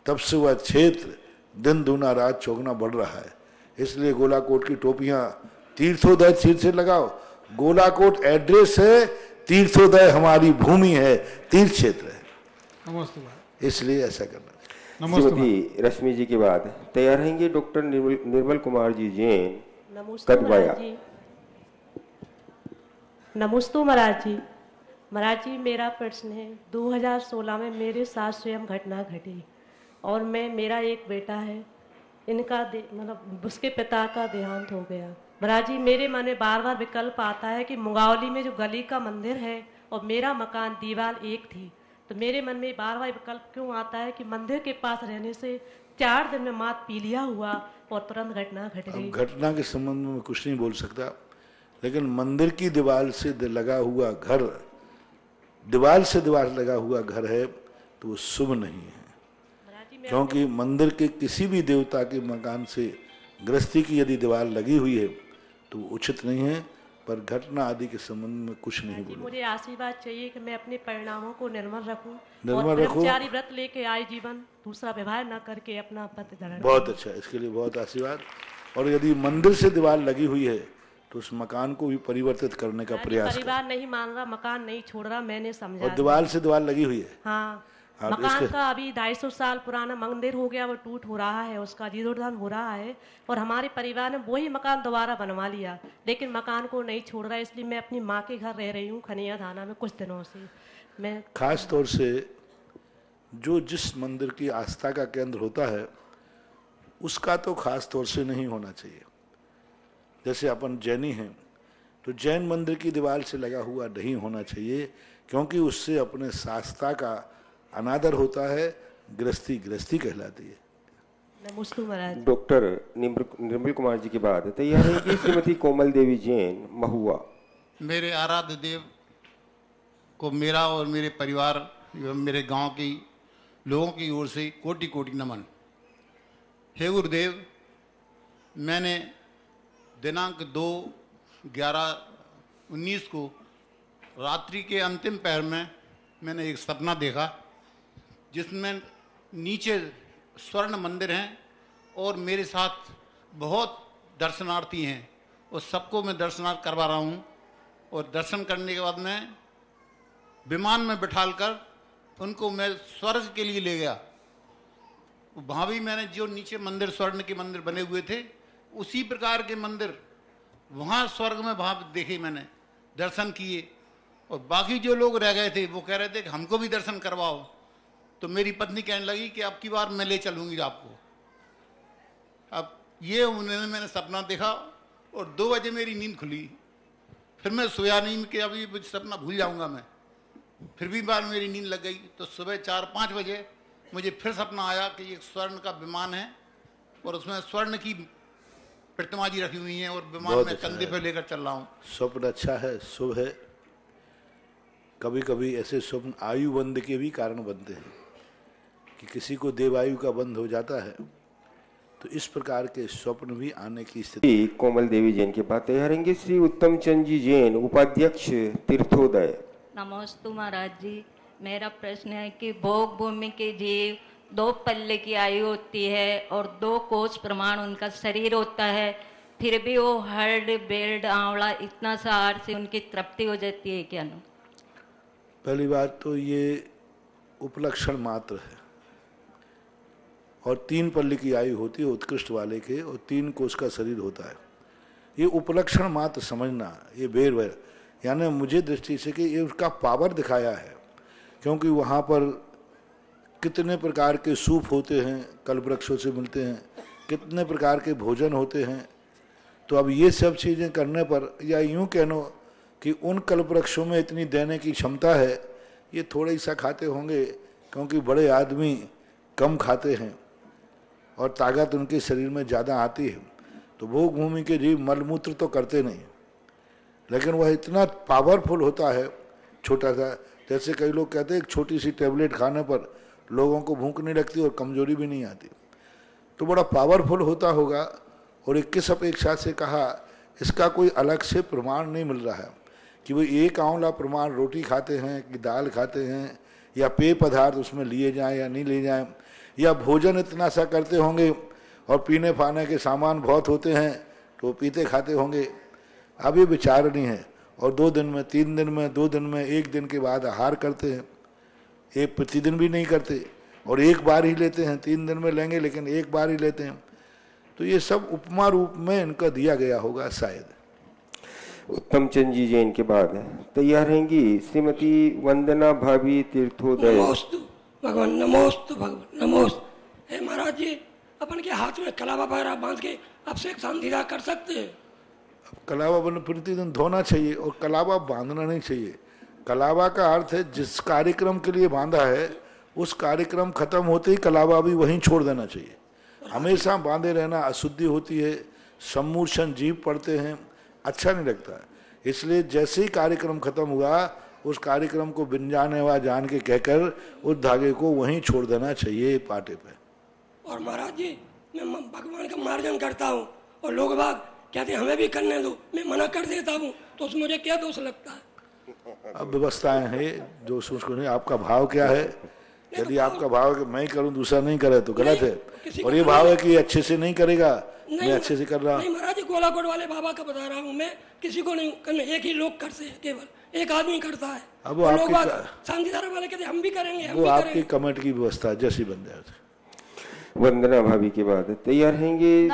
[SPEAKER 2] तब से वह क्षेत्र दिन दूना रात चौगुना बढ़ रहा है। इसलिए गोलाकोट की टोपियां तीर्थोदय तीर्थ से लगाओ। गोलाकोट एड्रेस है, तीर्थोदय हमारी भूमि है, तीर्थ क्षेत्र है,
[SPEAKER 5] नमस्ते महाराज।
[SPEAKER 2] इसलिए ऐसा करना।
[SPEAKER 5] नमस्ते
[SPEAKER 4] श्रीमती रश्मि जी के बाद तैयार रहेंगे डॉक्टर निर्मल कुमार जी जैन,
[SPEAKER 6] नमस्ते
[SPEAKER 4] कदवाया।
[SPEAKER 6] महाराज जी। नमस्ते महाराज जी। महाराज जी, मेरा प्रश्न है, 2016 में मेरे साथ स्वयं घटना घटी और मेरा एक बेटा है, इनका मतलब उसके पिता का देहांत हो गया। महाराज जी, मेरे मन में बार बार विकल्प आता है कि मुंगावली में जो गली का मंदिर है और मेरा मकान दीवार एक थी, तो मेरे मन में बार बार विकल्प क्यों आता है कि मंदिर के पास रहने से 4 दिन में मात पीलिया हुआ और तुरंत घटना घट गई।
[SPEAKER 2] अब घटना के संबंध में कुछ नहीं बोल सकता, लेकिन मंदिर की दीवार से लगा हुआ घर, दीवार से दीवार लगा हुआ घर है तो वो शुभ नहीं है, क्योंकि मंदिर के किसी भी देवता के मकान से गृहस्थी की यदि दीवार लगी हुई है तो उचित नहीं है। पर घटना आदि के संबंध में कुछ नहीं बोलूं।
[SPEAKER 6] मुझे आशीर्वाद चाहिए कि मैं अपने परिणामों को निर्मल रखूं
[SPEAKER 2] निर्मल
[SPEAKER 6] और
[SPEAKER 2] रखो।
[SPEAKER 6] ब्रह्मचारी व्रत लेके आए जीवन, दूसरा व्यवहार न करके अपना पति धारण।
[SPEAKER 2] बहुत अच्छा, इसके लिए बहुत आशीर्वाद। और यदि मंदिर से दीवार लगी हुई है तो उस मकान को भी परिवर्तित करने का प्रयास करें।
[SPEAKER 6] परिवार नहीं मान रहा, मकान नहीं छोड़ रहा, मैंने समझा।
[SPEAKER 2] और दीवार से दीवार लगी हुई है।
[SPEAKER 6] हाँ,
[SPEAKER 2] हाँ,
[SPEAKER 6] मकान का अभी 250 साल पुराना मंदिर हो गया, वो टूट हो रहा है, उसका जीर्णोद्धार हो रहा है और हमारे परिवार ने वही मकान दोबारा बनवा लिया, लेकिन मकान को नहीं छोड़ रहा है। इसलिए मैं अपनी माँ के घर रह रही हूँ खनिया थाना में कुछ दिनों से। मैं
[SPEAKER 2] खास तौर से जो जिस मंदिर की आस्था का केंद्र होता है उसका तो खास तौर से नहीं होना चाहिए। जैसे अपन जैनी हैं तो जैन मंदिर की दीवार से लगा हुआ नहीं होना चाहिए, क्योंकि उससे अपने शास्त्रा का अनादर होता है, गृहस्थी गृहस्थी कहलाती है।
[SPEAKER 6] नमस्ते महाराज।
[SPEAKER 4] डॉक्टर निर्मल कुमार जी के बाद तैयार रहेंगी श्रीमती कोमल देवी जैन, महुआ।
[SPEAKER 7] मेरे आराध्य देव को मेरा और मेरे परिवार एवं मेरे गांव के लोगों की ओर से कोटि कोटि नमन। हे गुरुदेव, मैंने दिनांक 2/11/19 को रात्रि के अंतिम पहर में मैंने एक सपना देखा जिसमें नीचे स्वर्ण मंदिर हैं और मेरे साथ बहुत दर्शनार्थी हैं और सबको मैं दर्शनार्थ करवा रहा हूँ। और दर्शन करने के बाद मैं विमान में बिठालकर उनको मैं स्वर्ग के लिए ले गया। वहाँ भी मैंने जो नीचे मंदिर स्वर्ण के मंदिर बने हुए थे उसी प्रकार के मंदिर वहाँ स्वर्ग में वहाँ देखे, मैंने दर्शन किए। और बाकी जो लोग रह गए थे वो कह रहे थे कि हमको भी दर्शन करवाओ। तो मेरी पत्नी कहने लगी कि अब की बार मैं ले चलूँगी आपको। अब ये मैंने सपना देखा और 2 बजे मेरी नींद खुली। फिर मैं सोया नहीं कि अभी सपना भूल जाऊँगा मैं। फिर भी बार मेरी नींद लग गई तो सुबह 4-5 बजे मुझे फिर सपना आया कि एक स्वर्ण का विमान है और उसमें स्वर्ण की प्रतिमा जी रखी हुई हैं और विमान में कंधे पे लेकर चल रहा हूँ।
[SPEAKER 2] स्वप्न अच्छा है, शुभ है। कभी कभी ऐसे स्वप्न आयु बंध के भी कारण बनते हैं कि किसी को देवायु का बंध हो जाता है, तो इस प्रकार के स्वप्न भी आने की स्थिति।
[SPEAKER 4] कोमल देवी जैन के बाद तैयार रहेंगे श्री उत्तम चंद जी जैन, उपाध्यक्ष तीर्थोदय।
[SPEAKER 8] नमस्ते महाराज जी। मेरा प्रश्न है कि भोग भूमि के जीव 2 पल्ले की आयु होती है और 2 कोस प्रमाण उनका शरीर होता है, फिर भी वो हर्ड बेल्ड आंवला इतना सा आहार से उनकी तृप्ति हो जाती है क्या?
[SPEAKER 2] पहली बात तो ये उपलक्षण मात्र है और 3 पल्ले की आयु होती है उत्कृष्ट वाले के और 3 कोस का शरीर होता है। ये उपलक्षण मात्र समझना, ये बेर यानी मुझे दृष्टि से कि ये उसका पावर दिखाया है, क्योंकि वहाँ पर कितने प्रकार के सूप होते हैं, कल्प वृक्षों से मिलते हैं, कितने प्रकार के भोजन होते हैं। तो अब ये सब चीज़ें करने पर, या यूं कहनो कि उन कल्पवृक्षों में इतनी देने की क्षमता है, ये थोड़ा ही सा खाते होंगे क्योंकि बड़े आदमी कम खाते हैं और ताकत उनके शरीर में ज़्यादा आती है। तो भोग भूमि के जीव मलमूत्र तो करते नहीं, लेकिन वह इतना पावरफुल होता है छोटा सा, जैसे कई लोग कहते हैं एक छोटी सी टेबलेट खाने पर लोगों को भूख नहीं लगती और कमजोरी भी नहीं आती, तो बड़ा पावरफुल होता होगा। और 21 अपेक्षा से कहा, इसका कोई अलग से प्रमाण नहीं मिल रहा है कि वो एक आंवला प्रमाण रोटी खाते हैं कि दाल खाते हैं, या पेय पदार्थ उसमें लिए जाएं या नहीं लिए जाएं, या भोजन इतना सा करते होंगे और पीने पाने के सामान बहुत होते हैं तो पीते खाते होंगे। अब ये विचार नहीं है। और 2 दिन में, 3 दिन में, 2 दिन में, 1 दिन के बाद आहार करते हैं, एक प्रतिदिन भी नहीं करते और एक बार ही लेते हैं। 3 दिन में लेंगे लेकिन एक बार ही लेते हैं। तो ये सब उपमा रूप में इनका दिया गया होगा शायद।
[SPEAKER 4] उत्तम चंद जी जैन के बाद तैयार रहेंगी श्रीमती वंदना भाभी तीर्थोदय।
[SPEAKER 9] नमोस्तु भगवान, नमोस्तु भगवान, नमोस्तु। हे महाराज जी, अपन के हाथ में कलावा वगैरह बांध के अभिषेक शांतिदा कर सकते हैं?
[SPEAKER 2] कलावा प्रतिदिन धोना चाहिए और कलावा बांधना नहीं चाहिए। कलावा का अर्थ है जिस कार्यक्रम के लिए बांधा है उस कार्यक्रम खत्म होते ही कलावा भी वहीं छोड़ देना चाहिए। हमेशा बांधे रहना अशुद्धि होती है, सम्मूर्छन जीव पड़ते हैं, अच्छा नहीं लगता। इसलिए जैसे ही कार्यक्रम खत्म हुआ उस कार्यक्रम को बिंजाने वा जान के कहकर उस धागे को वहीं छोड़ देना चाहिए पाटे पे।
[SPEAKER 9] और महाराज जी, मैं भगवान का मार्जन करता हूँ और लोग बाग कहते हैं हमें भी करने दो, मैं मना कर देता हूँ, तो उसमें मुझे क्या दोष लगता है?
[SPEAKER 2] अब व्यवस्थाएं हैं जो उसको नहीं। आपका भाव क्या है? यदि आपका भाव है कि मैं ही करूं दूसरा नहीं करे तो गलत है, और ये भाव है कि अच्छे से नहीं करेगा, मैं अच्छे से कर रहा हूँ।
[SPEAKER 9] नहीं महाराज जी, गोलाकोट वाले बाबा का बता रहा हूँ मैं, किसी को नहीं करने, एक ही लोग करते हैं, केवल एक आदमी करता है।
[SPEAKER 2] अब वो आपकी
[SPEAKER 9] शांतिधारा वाले कहते हम भी करेंगे,
[SPEAKER 2] वो आपकी कमेटी की व्यवस्था जैसी बन जाए।
[SPEAKER 4] वंदना भाभी के बाद तैयार रहेंगे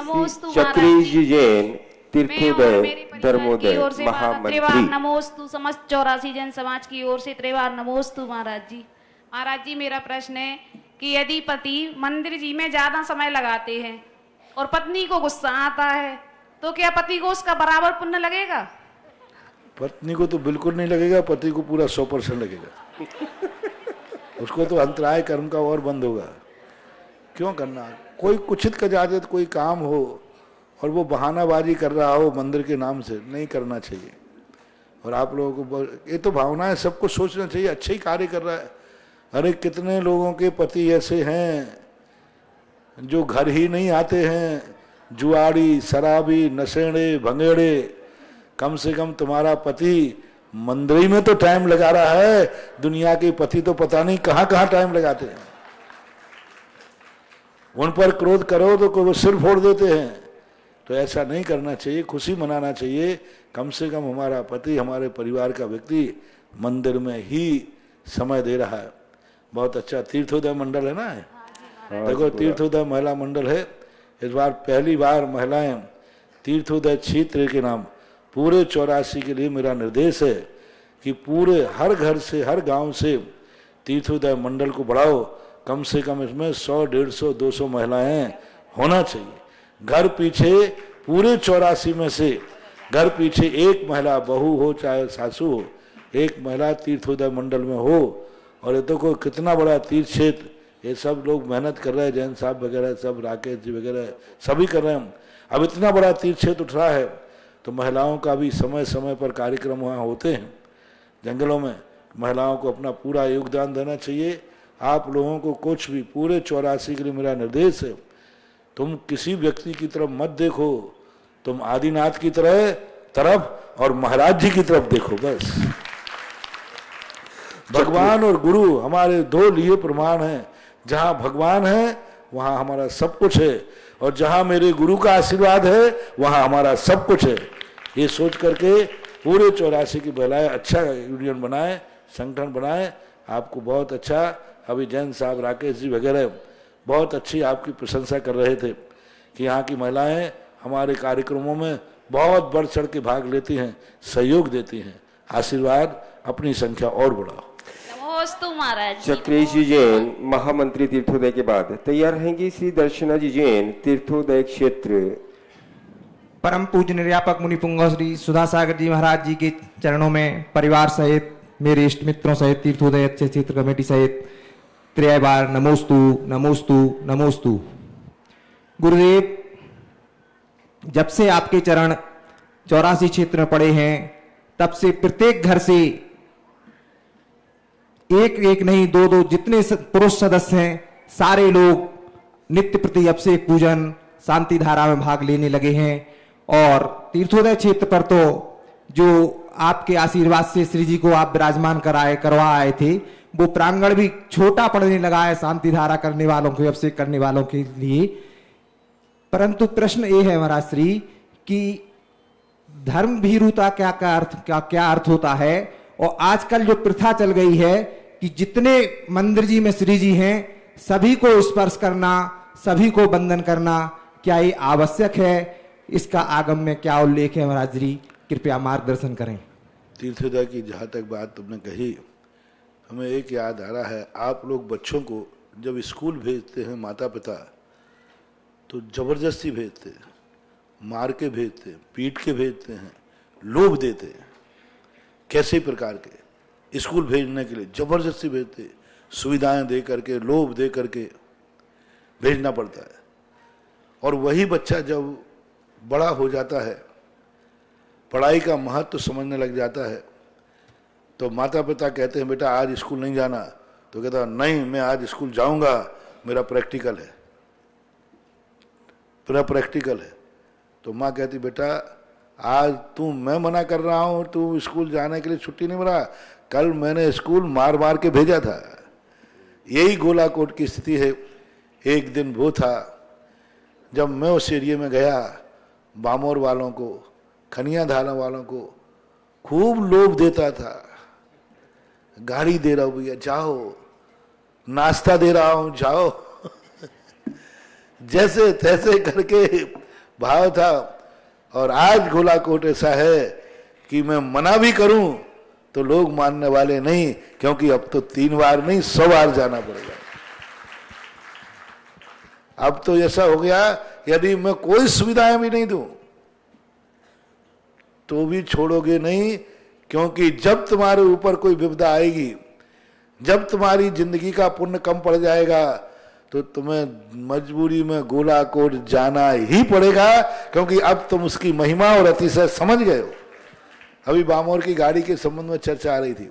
[SPEAKER 4] चक्री जी जैन तीर्थोदय धर्मोदय महामंत्री।
[SPEAKER 10] नमोस्तु समस्त 84 जन समाज की ओर से त्रिवार नमोस्तु महाराज जी। महाराज जी, मेरा प्रश्न है कि यदि पति मंदिर जी में ज्यादा समय लगाते हैं और पत्नी को गुस्सा आता है तो क्या पति को उसका बराबर पुण्य लगेगा?
[SPEAKER 2] पत्नी को तो बिल्कुल नहीं लगेगा, पति को पूरा 100% लगेगा। उसको तो अंतराय कर्म का और बंद होगा। क्यों करना? कोई कुचित कजाजत कोई काम हो और वो बहानाबाजी कर रहा हो मंदिर के नाम से, नहीं करना चाहिए। और आप लोगों को ये तो भावना है, सबको सोचना चाहिए अच्छे ही कार्य कर रहा है। अरे कितने लोगों के पति ऐसे हैं जो घर ही नहीं आते हैं, जुआड़ी, शराबी, नशेड़े, भंगेड़े। कम से कम तुम्हारा पति मंदिर में तो टाइम लगा रहा है, दुनिया के पति तो पता नहीं कहाँ कहाँ टाइम लगाते हैं। उन पर क्रोध करो तो वो सिर फोड़ देते हैं। तो ऐसा नहीं करना चाहिए, खुशी मनाना चाहिए। कम से कम हमारा पति, हमारे परिवार का व्यक्ति मंदिर में ही समय दे रहा है। बहुत अच्छा तीर्थोदय मंडल है ना, देखो तीर्थोदय महिला मंडल है। इस बार पहली बार महिलाएं तीर्थोदय क्षेत्र के नाम पूरे 84 के लिए मेरा निर्देश है कि पूरे हर घर से, हर गांव से तीर्थोदय मंडल को बढ़ाओ। कम से कम इसमें 100, 150, 200 महिलाएं होना चाहिए। घर पीछे पूरे 84 में से घर पीछे एक महिला, बहू हो चाहे सासू हो, एक महिला तीर्थोदय मंडल में हो। और ये तो कोई कितना बड़ा तीर्थ क्षेत्र, ये सब लोग मेहनत कर रहे हैं, जैन साहब वगैरह सब, राकेश जी वगैरह सभी कर रहे हैं। अब इतना बड़ा तीर्थ क्षेत्र उठ रहा है तो महिलाओं का भी समय समय पर कार्यक्रम वहाँ होते हैं जंगलों में। महिलाओं को अपना पूरा योगदान देना चाहिए। आप लोगों को कुछ भी, पूरे 84 के लिए मेरा निर्देश है, तुम किसी व्यक्ति की तरफ मत देखो, तुम आदिनाथ की तरफ और महाराज जी की तरफ देखो बस। भगवान और गुरु हमारे 2 लिए प्रमाण हैं। जहाँ भगवान है वहाँ हमारा सब कुछ है, और जहाँ मेरे गुरु का आशीर्वाद है वहाँ हमारा सब कुछ है। ये सोच करके पूरे 84 की महिलाएं अच्छा यूनियन बनाए, संगठन बनाए। आपको बहुत अच्छा, अभी जैन साहब, राकेश जी वगैरह बहुत अच्छी आपकी प्रशंसा कर रहे थे कि यहाँ की महिलाएं हमारे कार्यक्रमों में बहुत बढ़ चढ़ के भाग लेती हैं, सहयोग देती हैं। आशीर्वाद, अपनी संख्या और बढ़ाओ।
[SPEAKER 4] चक्रेश जी जैन महामंत्री तीर्थोदय के बाद तैयार रहेंगी श्री दर्शना जी जैन तीर्थोदय क्षेत्र
[SPEAKER 11] परम पूज्य निर्यापक मुनि पुंगव श्री सुधा सागर जी महाराज जी के चरणों में परिवार सहित, मेरे इष्ट मित्रों सहित, तीर्थोदय अच्छे क्षेत्र कमेटी सहित त्रय बार नमोस्तु नमोस्तु नमोस्तु। गुरुदेव, जब से आपके चरण 84 क्षेत्र में पड़े हैं, तब से प्रत्येक घर से एक एक नहीं, दो दो, जितने पुरुष सदस्य हैं सारे लोग नित्य प्रति अभिषेक पूजन शांति धारा में भाग लेने लगे हैं। और तीर्थोदय क्षेत्र पर तो जो आपके आशीर्वाद से श्री जी को आप विराजमान करवा आए थे, वो प्रांगण भी छोटा पड़ने लगा है शांति धारा करने वालों को, अभिषेक करने वालों के लिए। परंतु प्रश्न ये है महाराज श्री कि धर्म भीरुता क्या अर्थ होता है। और आजकल जो प्रथा चल गई है कि जितने मंदिर जी में श्री जी हैं सभी को स्पर्श करना, सभी को वंदन करना, क्या ये आवश्यक है? इसका आगम में क्या उल्लेख है महाराज जी, कृपया मार्गदर्शन करें।
[SPEAKER 2] तीर्थोदय की जहाँ तक बात तुमने कही, हमें एक याद आ रहा है, आप लोग बच्चों को जब स्कूल भेजते हैं माता पिता, तो जबरदस्ती भेजते हैं, मार के भेजते हैं, पीट के भेजते हैं, लोभ देते हैं, कैसे प्रकार के स्कूल भेजने के लिए जबरदस्ती भेजते हैं, सुविधाएं दे करके, लोभ दे करके भेजना पड़ता है। और वही बच्चा जब बड़ा हो जाता है, पढ़ाई का महत्व तो समझने लग जाता है, तो माता पिता कहते हैं बेटा आज स्कूल नहीं जाना, तो कहता नहीं मैं आज स्कूल जाऊंगा, मेरा प्रैक्टिकल है, मेरा प्रैक्टिकल है। तो माँ कहती बेटा आज मैं मना कर रहा हूं, तू स्कूल जाने के लिए छुट्टी नहीं मिला, कल मैंने स्कूल मार मार के भेजा था। यही गोलाकोट की स्थिति है। एक दिन वो था जब मैं उस एरिया में गया, बामोर वालों को, खनिया धारा वालों को खूब लोभ देता था, गाड़ी दे रहा हूं भैया जाओ, नाश्ता दे रहा हूं जाओ जैसे तैसे करके भाव था। और आज गोलाकोट ऐसा है कि मैं मना भी करूं तो लोग मानने वाले नहीं, क्योंकि अब तो 3 बार नहीं 100 बार जाना पड़ेगा। अब तो ऐसा हो गया, यदि मैं कोई सुविधाएं भी नहीं दूं तो भी छोड़ोगे नहीं, क्योंकि जब तुम्हारे ऊपर कोई विपदा आएगी, जब तुम्हारी जिंदगी का पुण्य कम पड़ जाएगा, तो तुम्हें मजबूरी में गोलाकोट जाना ही पड़ेगा, क्योंकि अब तुम उसकी महिमा और अतिशय समझ गए हो। अभी बामोर की गाड़ी के संबंध में चर्चा आ रही थी,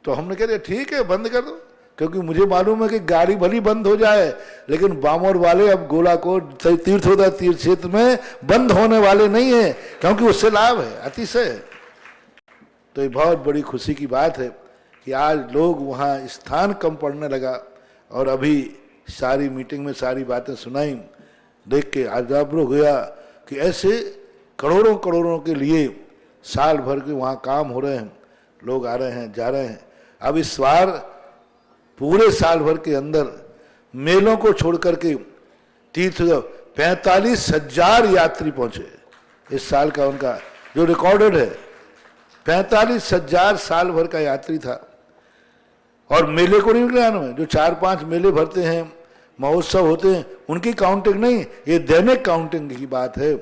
[SPEAKER 2] तो हमने कह दिया ठीक है बंद कर दो, क्योंकि मुझे मालूम है कि गाड़ी भली बंद हो जाए, लेकिन बामोर वाले अब गोलाकोट तीर्थोदय तीर्थ क्षेत्र में बंद होने वाले नहीं है, क्योंकि उससे लाभ है, अतिशय है। तो ये बहुत बड़ी खुशी की बात है कि आज लोग वहाँ स्थान कम पड़ने लगा। और अभी सारी मीटिंग में सारी बातें सुनाई, देख के आजाब हो गया कि ऐसे करोड़ों करोड़ों के लिए साल भर के वहाँ काम हो रहे हैं, लोग आ रहे हैं जा रहे हैं। अब इस बार पूरे साल भर के अंदर मेलों को छोड़ करके तीर्थ 45,000 यात्री पहुंचे। इस साल का उनका जो रिकॉर्डेड है 45,000 साल भर का यात्री था। और मेले को नहीं गिनाना में, जो 4-5 मेले भरते हैं, महोत्सव होते हैं, उनकी काउंटिंग नहीं, ये दैनिक काउंटिंग की बात है।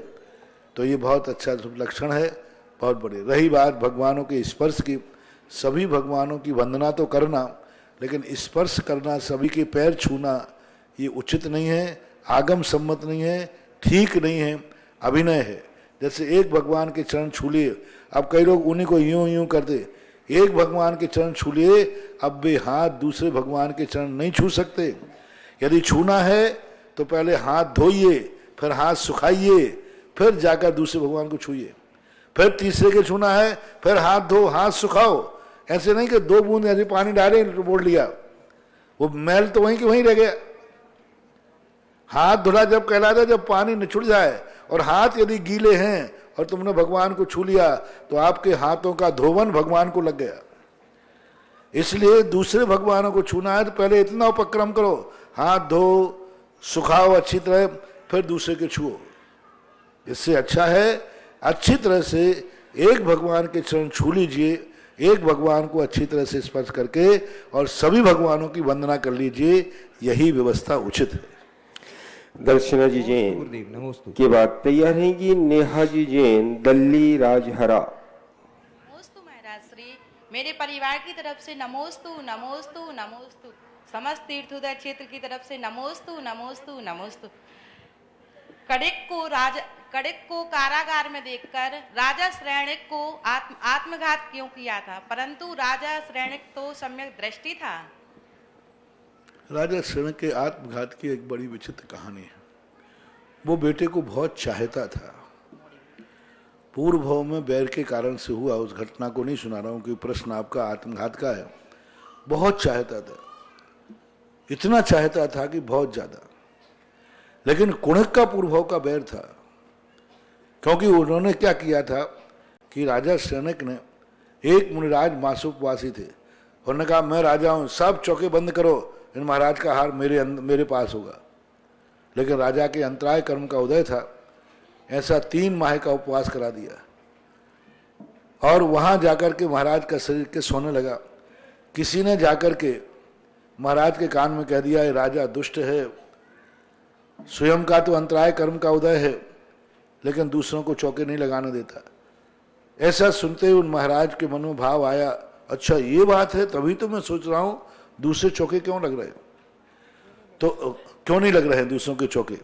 [SPEAKER 2] तो ये बहुत अच्छा लक्षण है, बहुत बड़ी। रही बात भगवानों के स्पर्श की, सभी भगवानों की वंदना तो करना, लेकिन स्पर्श करना, सभी के पैर छूना, ये उचित नहीं है, आगम सम्मत नहीं है, ठीक नहीं है, अभिनय है। जैसे एक भगवान के चरण छू लिए, अब कई लोग उन्हीं को यूं यूं करते, एक भगवान के चरण छू लिए, अब वे हाथ दूसरे भगवान के चरण नहीं छू सकते। यदि छूना है तो पहले हाथ धोइए, फिर हाथ सुखाइए, फिर जाकर दूसरे भगवान को छूइए, फिर तीसरे के छूना है, फिर हाथ धो, हाथ सुखाओ। ऐसे नहीं कि 2 बूंद ऐसे पानी डाले बोल लिया, वो मैल तो वहीं के वहीं रह गया। हाथ धुला जब कहलाता, जब पानी निचुड़ जाए और हाथ यदि गीले हैं और तुमने भगवान को छू लिया, तो आपके हाथों का धोवन भगवान को लग गया। इसलिए दूसरे भगवानों को छूना है तो पहले इतना उपक्रम करो, हाथ धो, सुखाओ अच्छी तरह, फिर दूसरे के छुओ। इससे अच्छा है अच्छी तरह से एक भगवान के चरण छू लीजिए, एक भगवान को अच्छी तरह से स्पर्श करके और सभी भगवानों की वंदना कर लीजिए, यही व्यवस्था उचित है।
[SPEAKER 4] दर्शना जी जैन
[SPEAKER 11] गुरुदेव नमोस्तु।
[SPEAKER 4] के बाद तैयार रहेंगी नेहा जी जैन, दल्ली राजहरा।
[SPEAKER 12] नमोस्तु महाराज श्री, मेरे परिवार की तरफ से नमोस्तु नमोस्तु नमोस्तु, समस्त तीर्थोदय क्षेत्र की तरफ से नमोस्तु नमोस्तु नमोस्तु। कड़िक को कारागार में देखकर राजा श्रेणिक को आत्मघात क्यों किया था, परंतु राजा श्रेणिक तो सम्यक दृष्टि था।
[SPEAKER 2] राजा श्रेणिक के आत्मघात की एक बड़ी विचित्र कहानी है। वो बेटे को बहुत चाहता था, पूर्व भाव में बैर के कारण से हुआ, उस घटना को नहीं सुना रहा हूं कि प्रश्न आपका आत्मघात का है। बहुत चाहता था, इतना चाहता था कि बहुत ज्यादा। लेकिन कुणिक का पूर्व भाव का बैर था, क्योंकि उन्होंने क्या किया था कि राजा श्रेणिक ने, एक मुनिराज मासोपवासी थे, उन्होंने कहा मैं राजा हूं, सब चौके बंद करो, इन महाराज का हार मेरे पास होगा। लेकिन राजा के अंतराय कर्म का उदय था, ऐसा 3 माह का उपवास करा दिया और वहां जाकर के महाराज का शरीर के सोने लगा। किसी ने जाकर के महाराज के कान में कह दिया, ये राजा दुष्ट है, स्वयं का तो अंतराय कर्म का उदय है लेकिन दूसरों को चौके नहीं लगाने देता। ऐसा सुनते ही उन महाराज के मन में भाव आया, अच्छा ये बात है, तभी तो मैं सोच रहा हूं दूसरे चौके क्यों लग रहे हैं, तो क्यों नहीं लग रहे हैं दूसरों के चौके।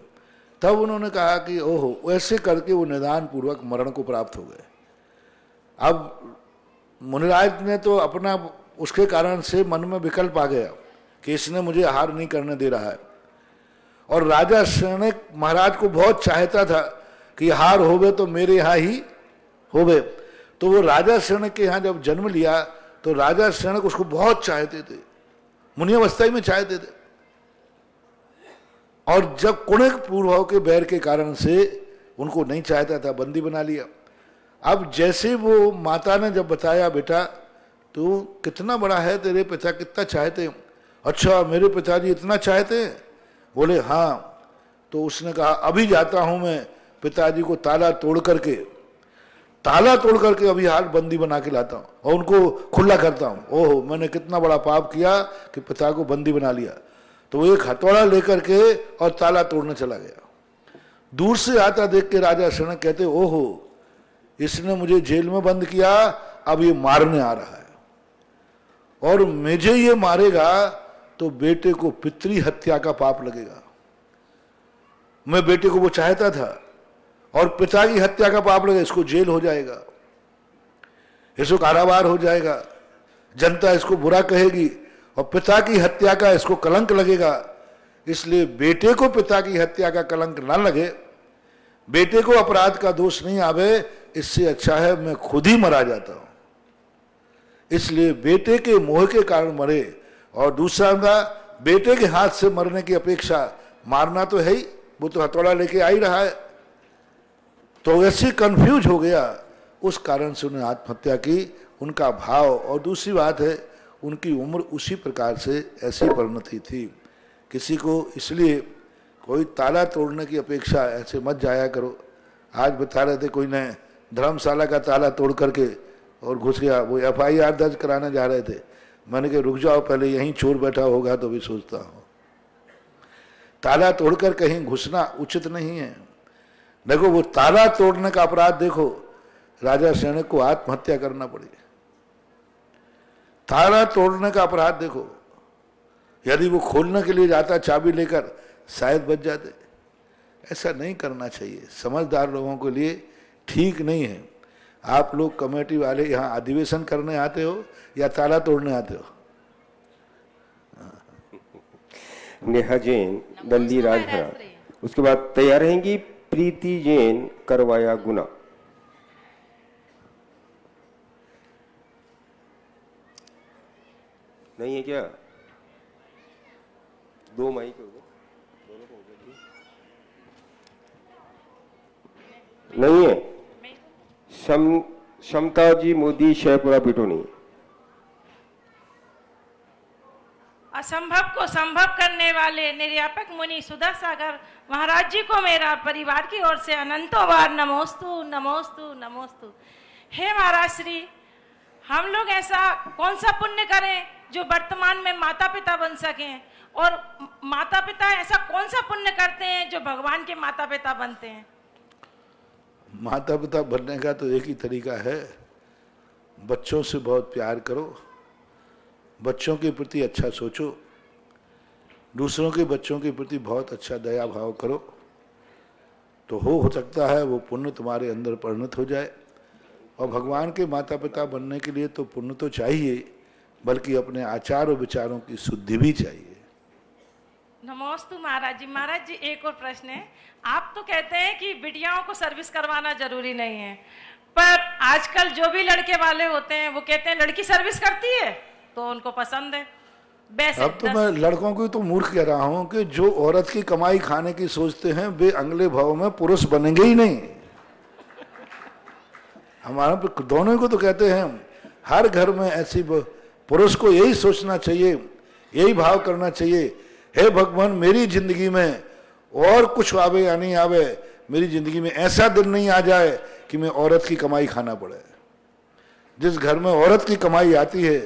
[SPEAKER 2] तब उन्होंने कहा कि ओहो, ऐसे करके वो निदान पूर्वक मरण को प्राप्त हो गए। अब मुनिराज ने तो अपना उसके कारण से मन में विकल्प आ गया कि इसने मुझे हार नहीं करने दे रहा है, और राजा श्रेणिक महाराज को बहुत चाहता था कि हार होवे तो मेरे यहाँ ही होवे। तो वो राजा श्रेणिक के यहाँ जब जन्म लिया तो राजा श्रेणिक उसको बहुत चाहते थे, मुनि अवस्था में चाहते थे। और जब कुणिक पूर्व के बैर के कारण से उनको नहीं चाहता था, बंदी बना लिया। अब जैसे वो माता ने जब बताया, बेटा तू कितना बड़ा है, तेरे पिता कितना चाहते हैं। अच्छा मेरे पिताजी इतना चाहते हैं, बोले हाँ। तो उसने कहा अभी जाता हूं मैं पिताजी को ताला तोड़ करके अभी हाल बंदी बना के लाता हूं और उनको खुला करता हूं। ओहो, मैंने कितना बड़ा पाप किया कि पिता को बंदी बना लिया। तो वो एक हथौड़ा लेकर के और ताला तोड़ने चला गया। दूर से आता देख के राजा श्रेणिक कहते, ओहो इसने मुझे जेल में बंद किया, अब ये मारने आ रहा है और मुझे ये मारेगा तो बेटे को पितृ हत्या का पाप लगेगा। मैं बेटे को वो चाहता था और पिता की हत्या का पाप लगेगा, इसको जेल हो जाएगा, इसको कारावार हो जाएगा, जनता इसको बुरा कहेगी और पिता की हत्या का इसको कलंक लगेगा। इसलिए बेटे को पिता की हत्या का कलंक ना लगे, बेटे को अपराध का दोष नहीं आवे, इससे अच्छा है मैं खुद ही मरा जाता हूं। इसलिए बेटे के मोह के कारण मरे, और दूसरा का बेटे के हाथ से मरने की अपेक्षा मारना तो है ही, वो तो हथौड़ा लेके आ ही रहा है। तो ऐसे कंफ्यूज हो गया, उस कारण से उन्हें आत्महत्या की, उनका भाव। और दूसरी बात है उनकी उम्र उसी प्रकार से ऐसी परिणति थी। किसी को इसलिए कोई ताला तोड़ने की अपेक्षा ऐसे मत जाया करो। आज बता रहे थे कोई ने धर्मशाला का ताला तोड़ करके और घुस गया, वो FIR दर्ज कराने जा रहे थे। मैंने कहा रुक जाओ, पहले यहीं चोर बैठा होगा तो भी सोचता हूं। ताला तोड़कर कहीं घुसना उचित नहीं है। देखो वो ताला तोड़ने का अपराध, देखो राजा श्रेणिक को आत्महत्या करना पड़ी। ताला तोड़ने का अपराध देखो, यदि वो खोलने के लिए जाता चाबी लेकर शायद बच जाते। ऐसा नहीं करना चाहिए, समझदार लोगों के लिए ठीक नहीं है। आप लोग कमेटी वाले यहाँ अधिवेशन करने आते हो या ताला तोड़ने आते हो?
[SPEAKER 4] नेहा जैन, दल्ली राजहरा। उसके बाद तैयार रहेंगी प्रीति जैन, करवाया गुना। नहीं है क्या? 2 माइक हो गए, दोनों को हो गए। नहीं है। क्षमता जी मोदी, शहपुरा पिटोनी।
[SPEAKER 13] असंभव को संभव करने वाले निर्यापक मुनि सुधा सागर महाराज जी को मेरा परिवार की ओर से अनंतों बार नमोस्तु नमोस्तु नमोस्तु। हे महाराज श्री, हम लोग ऐसा कौन सा पुण्य करें जो वर्तमान में माता पिता बन सकें और माता पिता ऐसा कौन सा पुण्य करते हैं जो भगवान के माता पिता बनते हैं?
[SPEAKER 2] माता पिता बनने का तो एक ही तरीका है, बच्चों से बहुत प्यार करो, बच्चों के प्रति अच्छा सोचो, दूसरों के बच्चों के प्रति बहुत अच्छा दया भाव करो, तो हो सकता है वो पुण्य तुम्हारे अंदर परिणत हो जाए। और भगवान के माता पिता बनने के लिए तो पुण्य तो चाहिए, बल्कि अपने आचार और विचारों की शुद्धि भी चाहिए।
[SPEAKER 13] नमोस्तु महाराज जी। महाराज जी एक और प्रश्न है, आप तो कहते हैं कि बिटियाओं को सर्विस करवाना जरूरी नहीं है, पर आजकल जो भी लड़के वाले होते हैं वो कहते हैं लड़की सर्विस करती है तो उनको पसंद है। वैसे
[SPEAKER 2] अब तो मैं लड़कों को तो मूर्ख कह रहा हूं कि जो औरत की कमाई खाने की सोचते हैं वे अगले भाव में पुरुष बनेंगे ही नहीं। हमारा दोनों को तो कहते हैं, हर घर में ऐसी पुरुष को यही सोचना चाहिए, यही भाव करना चाहिए, हे भगवान मेरी जिंदगी में और कुछ आवे या नहीं आवे, मेरी जिंदगी में ऐसा दिन नहीं आ जाए कि मैं औरत की कमाई खाना पड़े। जिस घर में औरत की कमाई आती है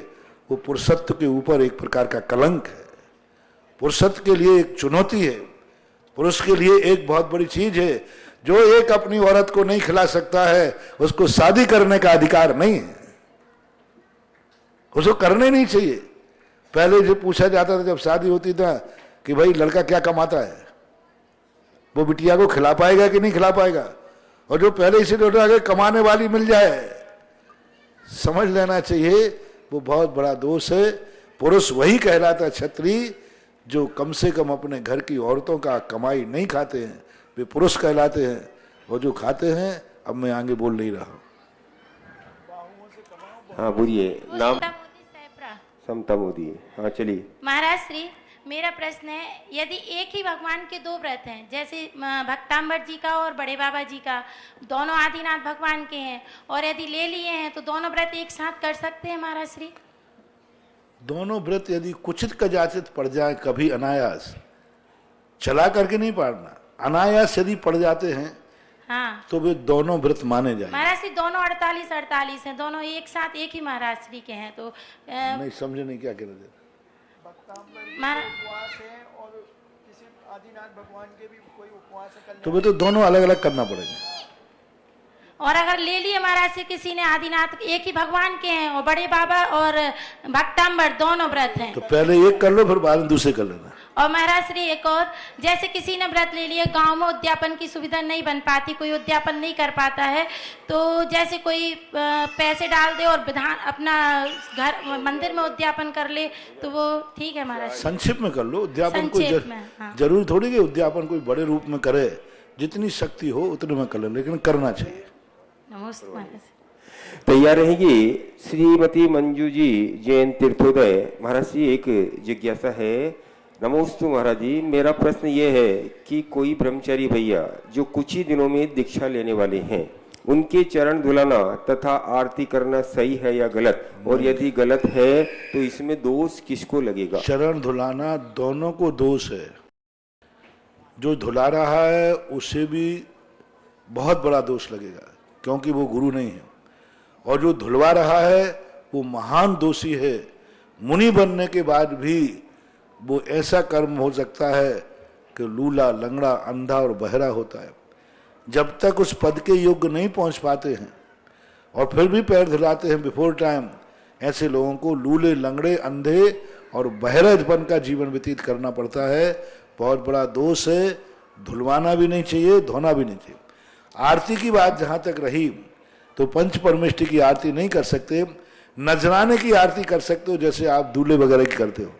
[SPEAKER 2] वो पुरुषत्व के ऊपर एक प्रकार का कलंक है, पुरुषत्व के लिए एक चुनौती है, पुरुष के लिए एक बहुत बड़ी चीज है। जो एक अपनी औरत को नहीं खिला सकता है उसको शादी करने का अधिकार नहीं है, उसको करने नहीं चाहिए। पहले जो पूछा जाता था जब शादी होती था कि भाई लड़का क्या कमाता है, वो बिटिया को खिला पाएगा कि नहीं खिला पाएगा, और जो पहले इसे डर रहा कमाने वाली मिल जाए, समझ लेना चाहिए वो बहुत बड़ा दोष है। पुरुष वही कहलाता है क्षत्रिय जो कम से कम अपने घर की औरतों का कमाई नहीं खाते हैं, वे पुरुष कहलाते हैं। वो जो खाते हैं, अब मैं आगे बोल नहीं रहा हूं।
[SPEAKER 4] हाँ बोलिए, नाम समता मोदी। हाँ चलिए।
[SPEAKER 14] महाराज श्री, मेरा प्रश्न है, यदि एक ही भगवान के दो व्रत हैं, जैसे भक्तांबर जी का और बड़े बाबा जी का, दोनों आदिनाथ भगवान के हैं, और यदि ले लिए हैं तो दोनों व्रत एक साथ कर सकते हैं महाराज श्री?
[SPEAKER 2] दोनों व्रत यदि कुचित कदाचित पड़ जाए, कभी अनायास, चला करके नहीं पढ़ना, अनायास यदि पड़ जाते हैं
[SPEAKER 14] हाँ, तो
[SPEAKER 2] वे दोनों व्रत माने जाएंगे।
[SPEAKER 14] महाराज श्री दोनों 48 हैं, दोनों एक साथ एक ही महाराज श्री के हैं, तो
[SPEAKER 2] नहीं समझे नहीं क्या कह रहे थे।
[SPEAKER 3] उपवास है और किसी आदिनाथ भगवान के भी कोई उपवास है,
[SPEAKER 2] तो वे तो दोनों अलग अलग करना पड़ेगा।
[SPEAKER 14] और अगर ले लिए महाराज से किसी ने आदिनाथ, एक ही भगवान के हैं और बड़े बाबा और भक्तांबर दोनों व्रत हैं,
[SPEAKER 2] तो पहले एक कर लो फिर बाद में दूसरे कर लेना।
[SPEAKER 14] और महाराज श्री एक और, जैसे किसी ने व्रत ले लिया, गांव में उद्यापन की सुविधा नहीं बन पाती, कोई उद्यापन नहीं कर पाता है, तो जैसे कोई पैसे डाल दे और विधान अपना घर मंदिर में उद्यापन कर ले, तो वो ठीक है महाराज?
[SPEAKER 2] संक्षिप्त में कर लो, उद्यापन कोई
[SPEAKER 14] हाँ।
[SPEAKER 2] जरूरी थोड़ी कि उद्यापन कोई बड़े रूप में करे, जितनी शक्ति हो उतने में कर ले, लेकिन करना चाहिए।
[SPEAKER 14] नमस्ते महाराज।
[SPEAKER 4] तैयार रहेंगी श्रीमती मंजू जी, जैन तीर्थोदय। महाराज जी एक जिज्ञासा है। नमोस्तु महाराज जी, मेरा प्रश्न ये है कि कोई ब्रह्मचारी भैया जो कुछ ही दिनों में दीक्षा लेने वाले हैं, उनके चरण धुलाना तथा आरती करना सही है या गलत, और यदि गलत है तो इसमें दोष किसको लगेगा?
[SPEAKER 2] चरण धुलाना दोनों को दोष है। जो धुला रहा है उसे भी बहुत बड़ा दोष लगेगा, क्योंकि वो गुरु नहीं है, और जो धुलवा रहा है वो महान दोषी है। मुनि बनने के बाद भी वो ऐसा कर्म हो सकता है कि लूला, लंगड़ा, अंधा और बहरा होता है। जब तक उस पद के योग्य नहीं पहुंच पाते हैं और फिर भी पैर धुलाते हैं बिफोर टाइम, ऐसे लोगों को लूले, लंगड़े, अंधे और बहरेपन का जीवन व्यतीत करना पड़ता है। बहुत बड़ा दोष है, धुलवाना भी नहीं चाहिए, धोना भी नहीं चाहिए। आरती की बात जहाँ तक रही तो पंच परमेष्टि की आरती नहीं कर सकते, नजराने की आरती कर सकते हो, जैसे आप दूल्हे वगैरह की करते हो,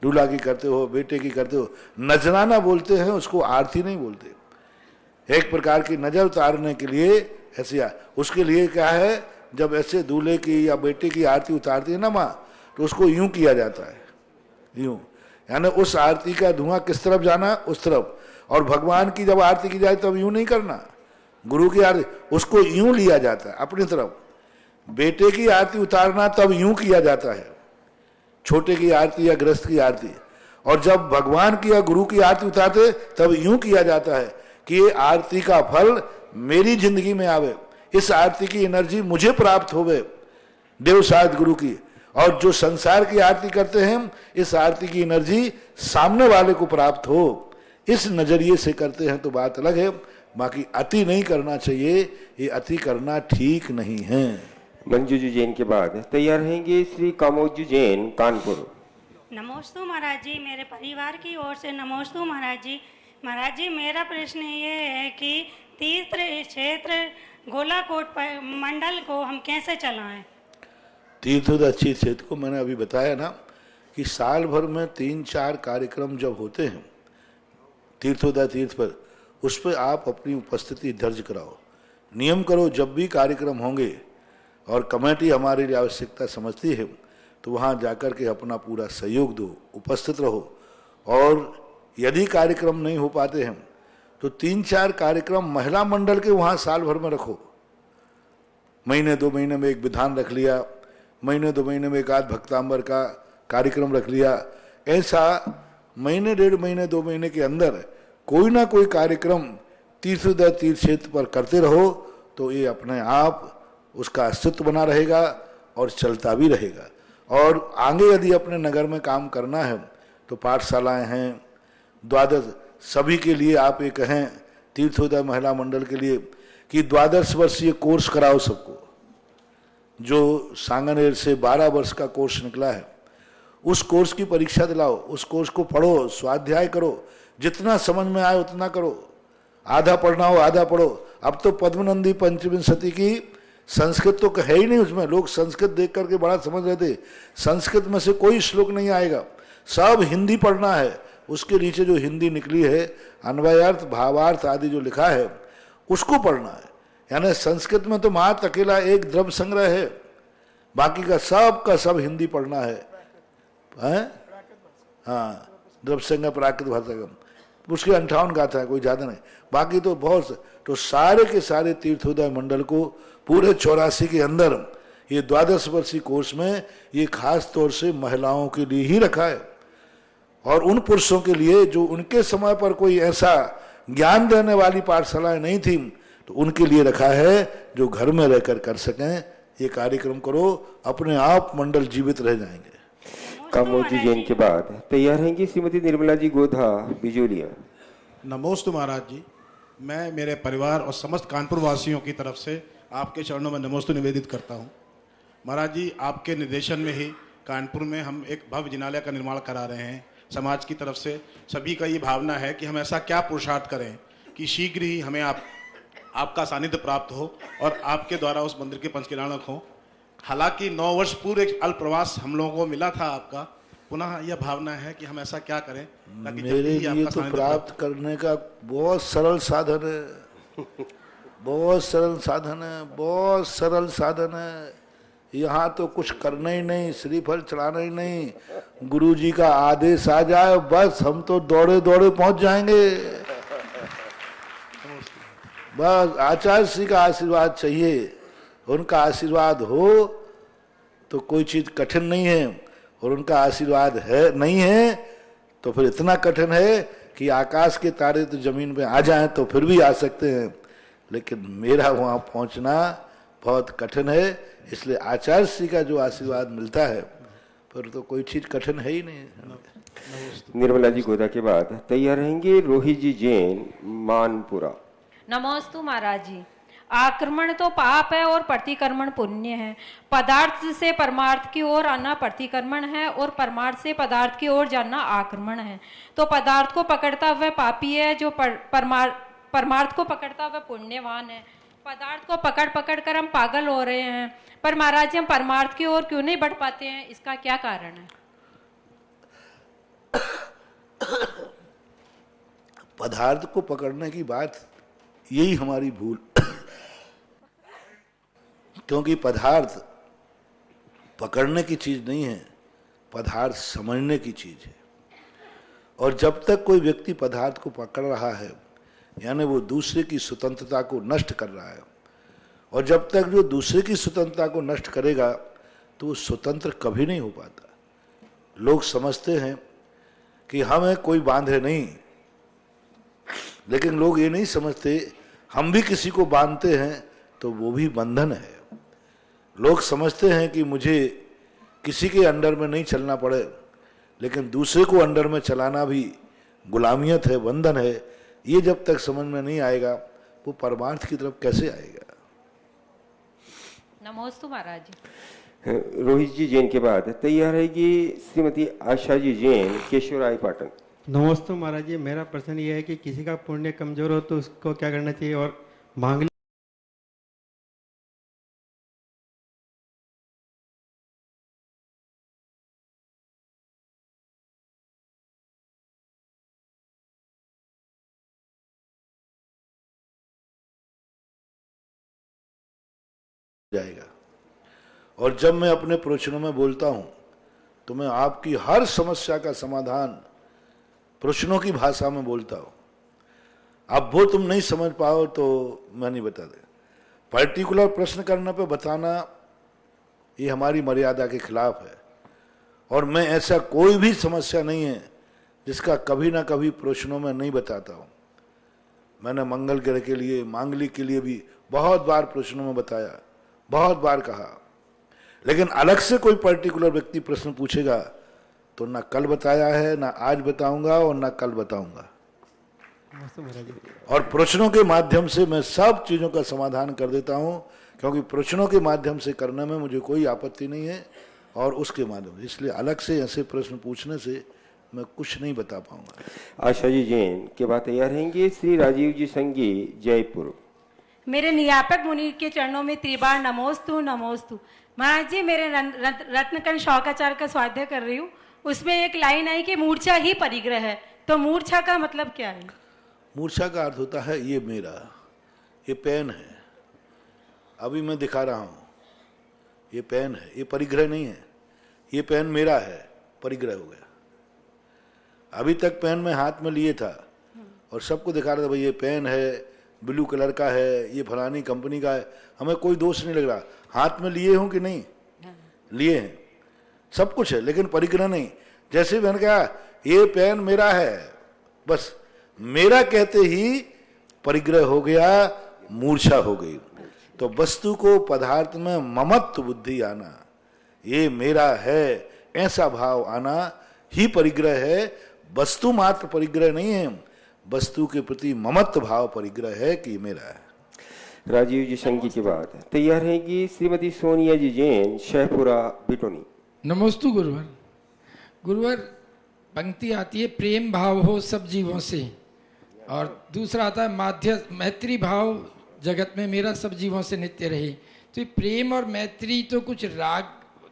[SPEAKER 2] दूल्हा की करते हो, बेटे की करते हो, नजराना बोलते हैं, उसको आरती नहीं बोलते। एक प्रकार की नजर उतारने के लिए ऐसे, उसके लिए क्या है, जब ऐसे दूल्हे की या बेटे की आरती उतारती है ना माँ, तो उसको यूं किया जाता है, यूं, यानी उस आरती का धुआं किस तरफ जाना, उस तरफ। और भगवान की जब आरती की जाए तब यूं नहीं करना, गुरु की आरती उसको यूं लिया जाता है अपनी तरफ। बेटे की आरती उतारना तब यूं किया जाता है, छोटे की आरती या गृहस्थ की आरती। और जब भगवान की या गुरु की आरती उतारते तब यूं किया जाता है कि ये आरती का फल मेरी जिंदगी में आवे, इस आरती की एनर्जी मुझे प्राप्त होवे, देव साध गुरु की। और जो संसार की आरती करते हैं, इस आरती की एनर्जी सामने वाले को प्राप्त हो, इस नजरिए से करते हैं तो बात अलग है। बाकी अति नहीं करना चाहिए, ये अति करना ठीक नहीं है।
[SPEAKER 4] मंजूजी जैन के बाद तैयार रहेंगे श्री कामोजू जैन, कानपुर।
[SPEAKER 15] नमोस्तु महाराज जी, मेरे परिवार की ओर से नमोस्तु महाराज जी। महाराज जी, मेरा प्रश्न ये है कि तीर्थ क्षेत्र गोलाकोट मंडल को हम कैसे चलाएं?
[SPEAKER 2] तीर्थोदय क्षेत्र को मैंने अभी बताया ना कि साल भर में 3-4 कार्यक्रम जब होते हैं तीर्थोदय तीर्थ पर, उस पर आप अपनी उपस्थिति दर्ज कराओ, नियम करो। जब भी कार्यक्रम होंगे और कमेटी हमारी लिए आवश्यकता समझती है तो वहाँ जाकर के अपना पूरा सहयोग दो, उपस्थित रहो। और यदि कार्यक्रम नहीं हो पाते हैं तो 3-4 कार्यक्रम महिला मंडल के वहाँ साल भर में रखो। महीने 2 महीने में एक विधान रख लिया, महीने 2 महीने में एक आध भक्तांबर का कार्यक्रम रख लिया। ऐसा महीने 1.5 महीने 2 महीने के अंदर कोई ना कोई कार्यक्रम तीर्थोदय तीर्थ क्षेत्र पर करते रहो तो ये अपने आप उसका अस्तित्व बना रहेगा और चलता भी रहेगा। और आगे यदि अपने नगर में काम करना है तो पाठशालाएं हैं, द्वादश सभी के लिए आप ये कहें तीर्थोदय महिला मंडल के लिए कि 12 वर्षीय कोर्स कराओ सबको। जो सांगनेर से 12 वर्ष का कोर्स निकला है, उस कोर्स की परीक्षा दिलाओ, उस कोर्स को पढ़ो, स्वाध्याय करो, जितना समझ में आए उतना करो। आधा पढ़ना हो आधा पढ़ो। अब तो पद्मनंदी पंचविंशति की संस्कृत तो है ही नहीं, उसमें लोग संस्कृत देख करके बड़ा समझ रहे थे। संस्कृत में से कोई श्लोक नहीं आएगा, सब हिंदी पढ़ना है। उसके नीचे जो हिंदी निकली है, अन्वयार्थ भावार्थ आदि जो लिखा है, उसको पढ़ना है। यानी संस्कृत में तो मात्र अकेला एक द्रव्य संग्रह है, बाकी का सब हिंदी पढ़ना है। हाँ, द्रव्य संग्रह प्राकृत भाषा, उसके 58 गाथा है, कोई ज्यादा नहीं। बाकी तो बहुत, तो सारे के सारे तीर्थोदय मंडल को पूरे 84 के अंदर ये 12 वर्षीय कोर्स में ये खास तौर से महिलाओं के लिए ही रखा है, और उन पुरुषों के लिए जो उनके समय पर कोई ऐसा ज्ञान देने वाली पाठशालाएं नहीं थी, तो उनके लिए रखा है जो घर में रहकर कर सकें। ये कार्यक्रम करो, अपने आप मंडल जीवित रह जाएंगे।
[SPEAKER 4] कामोजू जैन के बाद तैयार रहेंगी श्रीमती निर्मला जी गोधा, बिजोलिया।
[SPEAKER 16] नमोस्तु महाराज जी, मैं मेरे परिवार और समस्त कानपुर वासियों की तरफ से आपके चरणों में नमोस्तु निवेदित करता हूं। महाराज जी, आपके निर्देशन में ही कानपुर में हम एक भव्य जिनालय का निर्माण करा रहे हैं। समाज की तरफ से सभी का ये भावना है कि हम ऐसा क्या पुरुषार्थ करें कि शीघ्र ही हमें आपका सानिध्य प्राप्त हो और आपके द्वारा उस मंदिर के पंचकल्याणक हो। हालांकि 9 वर्ष पूर्व एक अल्प प्रवास हम लोगों को मिला था आपका, पुनः यह भावना है कि हम ऐसा क्या करें ताकि
[SPEAKER 2] मेरे लिए तो प्राप्त करने का बहुत सरल साधन है, बहुत सरल साधन है, बहुत सरल साधन है। यहाँ तो कुछ करना ही नहीं, श्रीफल चढ़ाना ही नहीं, गुरु जी का आदेश आ जाए बस हम तो दौड़े दौड़े पहुंच जाएंगे। बस आचार्य श्री का आशीर्वाद चाहिए, उनका आशीर्वाद हो तो कोई चीज कठिन नहीं है, और उनका आशीर्वाद है नहीं है तो फिर इतना कठिन है कि आकाश के तारे तो जमीन पे आ जाएं तो फिर भी आ सकते हैं, लेकिन मेरा वहां पहुंचना बहुत कठिन है। इसलिए आचार्य श्री का जो आशीर्वाद मिलता है फिर तो कोई चीज कठिन है ही नहीं।
[SPEAKER 4] निर्मला जी गोदा के बाद तैयार रहेंगे रोही जी जैन, मानपुरा।
[SPEAKER 17] नमोस्तु महाराज जी, आक्रमण तो पाप है और प्रतिक्रमण पुण्य है। पदार्थ से परमार्थ की ओर आना प्रतिक्रमण है और परमार्थ से पदार्थ की ओर जाना आक्रमण है। तो पदार्थ को पकड़ता हुआ पापी है, जो परमार्थ को पकड़ता हुआ पुण्यवान है। पदार्थ को पकड़ पकड़ कर हम पागल हो रहे हैं, पर महाराज जी हम परमार्थ की ओर क्यों नहीं बढ़ पाते हैं, इसका क्या कारण है?
[SPEAKER 2] पदार्थ को पकड़ने की बात यही हमारी भूल, क्योंकि पदार्थ पकड़ने की चीज नहीं है, पदार्थ समझने की चीज है। और जब तक कोई व्यक्ति पदार्थ को पकड़ रहा है यानी वो दूसरे की स्वतंत्रता को नष्ट कर रहा है, और जब तक जो दूसरे की स्वतंत्रता को नष्ट करेगा तो वो स्वतंत्र कभी नहीं हो पाता। लोग समझते हैं कि हमें कोई बांधे नहीं, लेकिन लोग ये नहीं समझते हम भी किसी को बांधते हैं तो वो भी बंधन है। लोग समझते हैं कि मुझे किसी के अंडर में नहीं चलना पड़े, लेकिन दूसरे को अंडर में चलाना भी गुलामियत है, बंधन है। ये जब तक समझ में नहीं आएगा वो परमार्थ की तरफ कैसे आएगा।
[SPEAKER 17] नमोस्तु महाराज जी।
[SPEAKER 4] रोहित जी जैन के बाद तैयार रहेगी श्रीमती आशा जी जैन, केशवराय पाटन।
[SPEAKER 18] नमस्ते महाराज जी, मेरा प्रश्न ये है कि किसी का पुण्य कमजोर हो तो उसको क्या करना चाहिए और मांगली
[SPEAKER 2] जाएगा। और जब मैं अपने प्रवचनों में बोलता हूं तो मैं आपकी हर समस्या का समाधान प्रश्नों की भाषा में बोलता हूं। अब वो तुम नहीं समझ पाओ तो मैं नहीं बता दे। पर्टिकुलर प्रश्न करने पे बताना ये हमारी मर्यादा के खिलाफ है। और मैं ऐसा कोई भी समस्या नहीं है जिसका कभी ना कभी प्रश्नों में नहीं बताता हूं। मैंने मंगल ग्रह के लिए, मांगलिक के लिए भी बहुत बार प्रश्नों में बताया, बहुत बार कहा। लेकिन अलग से कोई पर्टिकुलर व्यक्ति प्रश्न पूछेगा तो ना कल बताया है, ना आज बताऊंगा और ना कल बताऊंगा। और प्रश्नों के माध्यम से मैं सब चीजों का समाधान कर देता हूं, क्योंकि प्रश्नों के माध्यम से करने में मुझे कोई आपत्ति नहीं है। और उसके माध्यम से, इसलिए अलग से ऐसे प्रश्न पूछने से मैं कुछ नहीं बता पाऊंगा।
[SPEAKER 4] आशा जी जैन के बाद तैयार रहेंगे श्री राजीव जी संगी, जयपुर।
[SPEAKER 19] मेरे नियापक मुनि के चरणों में त्रिबार नमोस्तु नमोस्तु। महाराज जी, मेरे रत्नकन शौकाचार का स्वाध्याय कर रही हूँ, उसमें एक लाइन आई कि मूर्छा ही परिग्रह है। तो मूर्छा का मतलब क्या है?
[SPEAKER 2] मूर्छा का अर्थ होता है ये मेरा, ये पेन है, अभी मैं दिखा रहा हूं, ये पेन है, ये परिग्रह नहीं है। ये पेन मेरा है, परिग्रह हो गया। अभी तक पेन मैं हाथ में लिए था और सबको दिखा रहा था, भाई ये पेन है, ब्लू कलर का है, ये फलानी कंपनी का है। हमें कोई दोष नहीं लग रहा। हाथ में लिए हूं कि नहीं लिए हैं, सब कुछ है, लेकिन परिग्रह नहीं। जैसे मैंने कहा ये पेन मेरा है, बस मेरा कहते ही परिग्रह हो गया, मूर्छा हो गई। तो वस्तु को पदार्थ में ममत्व बुद्धि आना, ये मेरा है ऐसा भाव आना ही परिग्रह है। वस्तु मात्र परिग्रह नहीं है, वस्तु के प्रति ममत्व भाव परिग्रह है कि मेरा है।
[SPEAKER 4] राजीव जी संगी के बाद तैयार रहेगी श्रीमती सोनिया जी जैन, शहपुरा बिटोनी।
[SPEAKER 20] नमोस्तु गुरुवर। गुरुवर, पंक्ति आती है प्रेम भाव हो सब जीवों से, और दूसरा आता है मैत्री भाव जगत में मेरा सब जीवों से नित्य रहे। तो ये प्रेम और मैत्री तो कुछ राग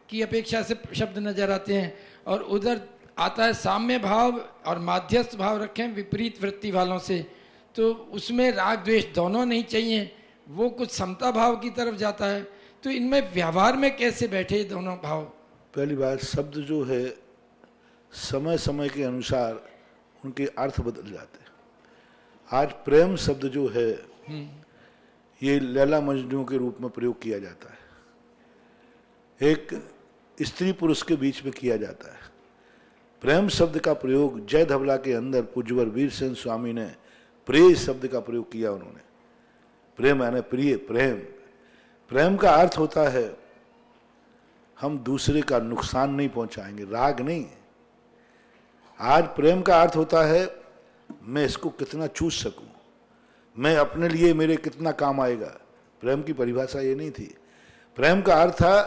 [SPEAKER 20] की अपेक्षा से शब्द नजर आते हैं, और उधर आता है साम्य भाव और माध्यस्थ भाव रखें विपरीत वृत्ति वालों से, तो उसमें राग द्वेष दोनों नहीं चाहिए, वो कुछ समता भाव की तरफ जाता है। तो इनमें व्यवहार में कैसे बैठे दोनों भाव?
[SPEAKER 2] पहली बात, शब्द जो है समय समय के अनुसार उनके अर्थ बदल जाते हैं। आज प्रेम शब्द जो है ये लैला मजनू के रूप में प्रयोग किया जाता है, एक स्त्री पुरुष के बीच में किया जाता है। प्रेम शब्द का प्रयोग जय धवला के अंदर पूज्यवर वीरसेन स्वामी ने प्रेय शब्द का प्रयोग किया। उन्होंने प्रेम यानी प्रिय, प्रेम। प्रेम का अर्थ होता है हम दूसरे का नुकसान नहीं पहुंचाएंगे, राग नहीं। आज प्रेम का अर्थ होता है मैं इसको कितना चूस सकूं, मैं अपने लिए मेरे कितना काम आएगा। प्रेम की परिभाषा ये नहीं थी। प्रेम का अर्थ था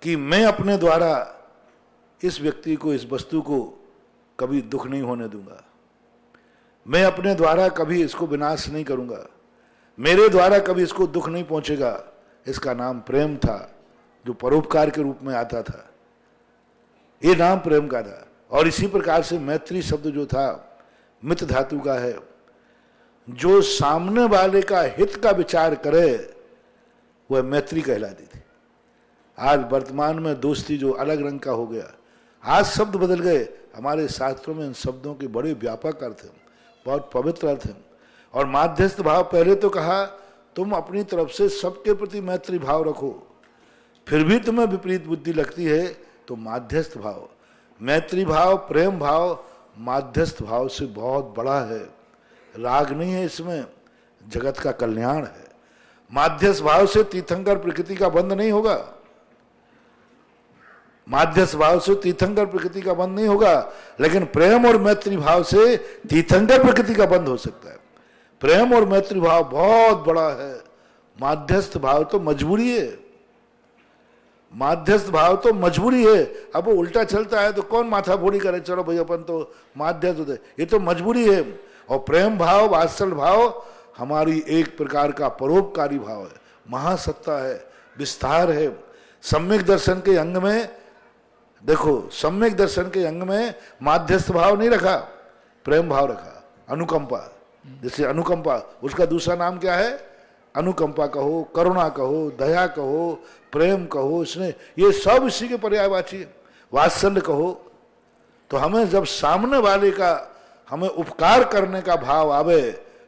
[SPEAKER 2] कि मैं अपने द्वारा इस व्यक्ति को, इस वस्तु को कभी दुख नहीं होने दूंगा, मैं अपने द्वारा कभी इसको विनाश नहीं करूंगा, मेरे द्वारा कभी इसको दुख नहीं पहुंचेगा। इसका नाम प्रेम था, जो परोपकार के रूप में आता था। ये नाम प्रेम का था। और इसी प्रकार से मैत्री शब्द जो था मित धातु का है, जो सामने वाले का हित का विचार करे वह मैत्री कहलाती थी। आज वर्तमान में दोस्ती जो अलग रंग का हो गया, आज शब्द बदल गए। हमारे शास्त्रों में इन शब्दों के बड़े व्यापक अर्थ हैं, बहुत पवित्र अर्थ हैं। और माध्यस्थ भाव, पहले तो कहा तुम अपनी तरफ से सबके प्रति मैत्री भाव रखो, फिर भी तुम्हें विपरीत बुद्धि लगती है तो माध्यस्थ भाव। मैत्री भाव, प्रेम भाव माध्यस्थ भाव से बहुत बड़ा है। राग नहीं है इसमें, जगत का कल्याण है। माध्यस्थ भाव से तीर्थंकर प्रकृति का बंध नहीं होगा। माध्यस्थ भाव से तीर्थंकर प्रकृति का बंध नहीं होगा, लेकिन प्रेम और मैत्री भाव से तीर्थंकर प्रकृति का बंध हो सकता है। प्रेम और मैत्री भाव बहुत बड़ा है, माध्यस्थ भाव तो मजबूरी है। माध्यस्थ भाव तो मजबूरी है। अब वो उल्टा चलता है तो कौन माथा फोड़ी करे, चलो भाई अपन तो माध्यस्थ होते, ये तो मजबूरी है। और प्रेम भाव, वात्सल्य भाव हमारी एक प्रकार का परोपकारी भाव है, महासत्ता है, विस्तार है। सम्यक दर्शन के अंग में देखो, सम्यक दर्शन के अंग में माध्यस्थ भाव नहीं रखा, प्रेम भाव रखा, अनुकंपा। जैसे अनुकंपा, उसका दूसरा नाम क्या है? अनुकंपा कहो, करुणा कहो, दया कहो, प्रेम कहो, स्नेह, ये सब इसी के पर्यायवाची है। वात्सल्य कहो। तो हमें जब सामने वाले का हमें उपकार करने का भाव आवे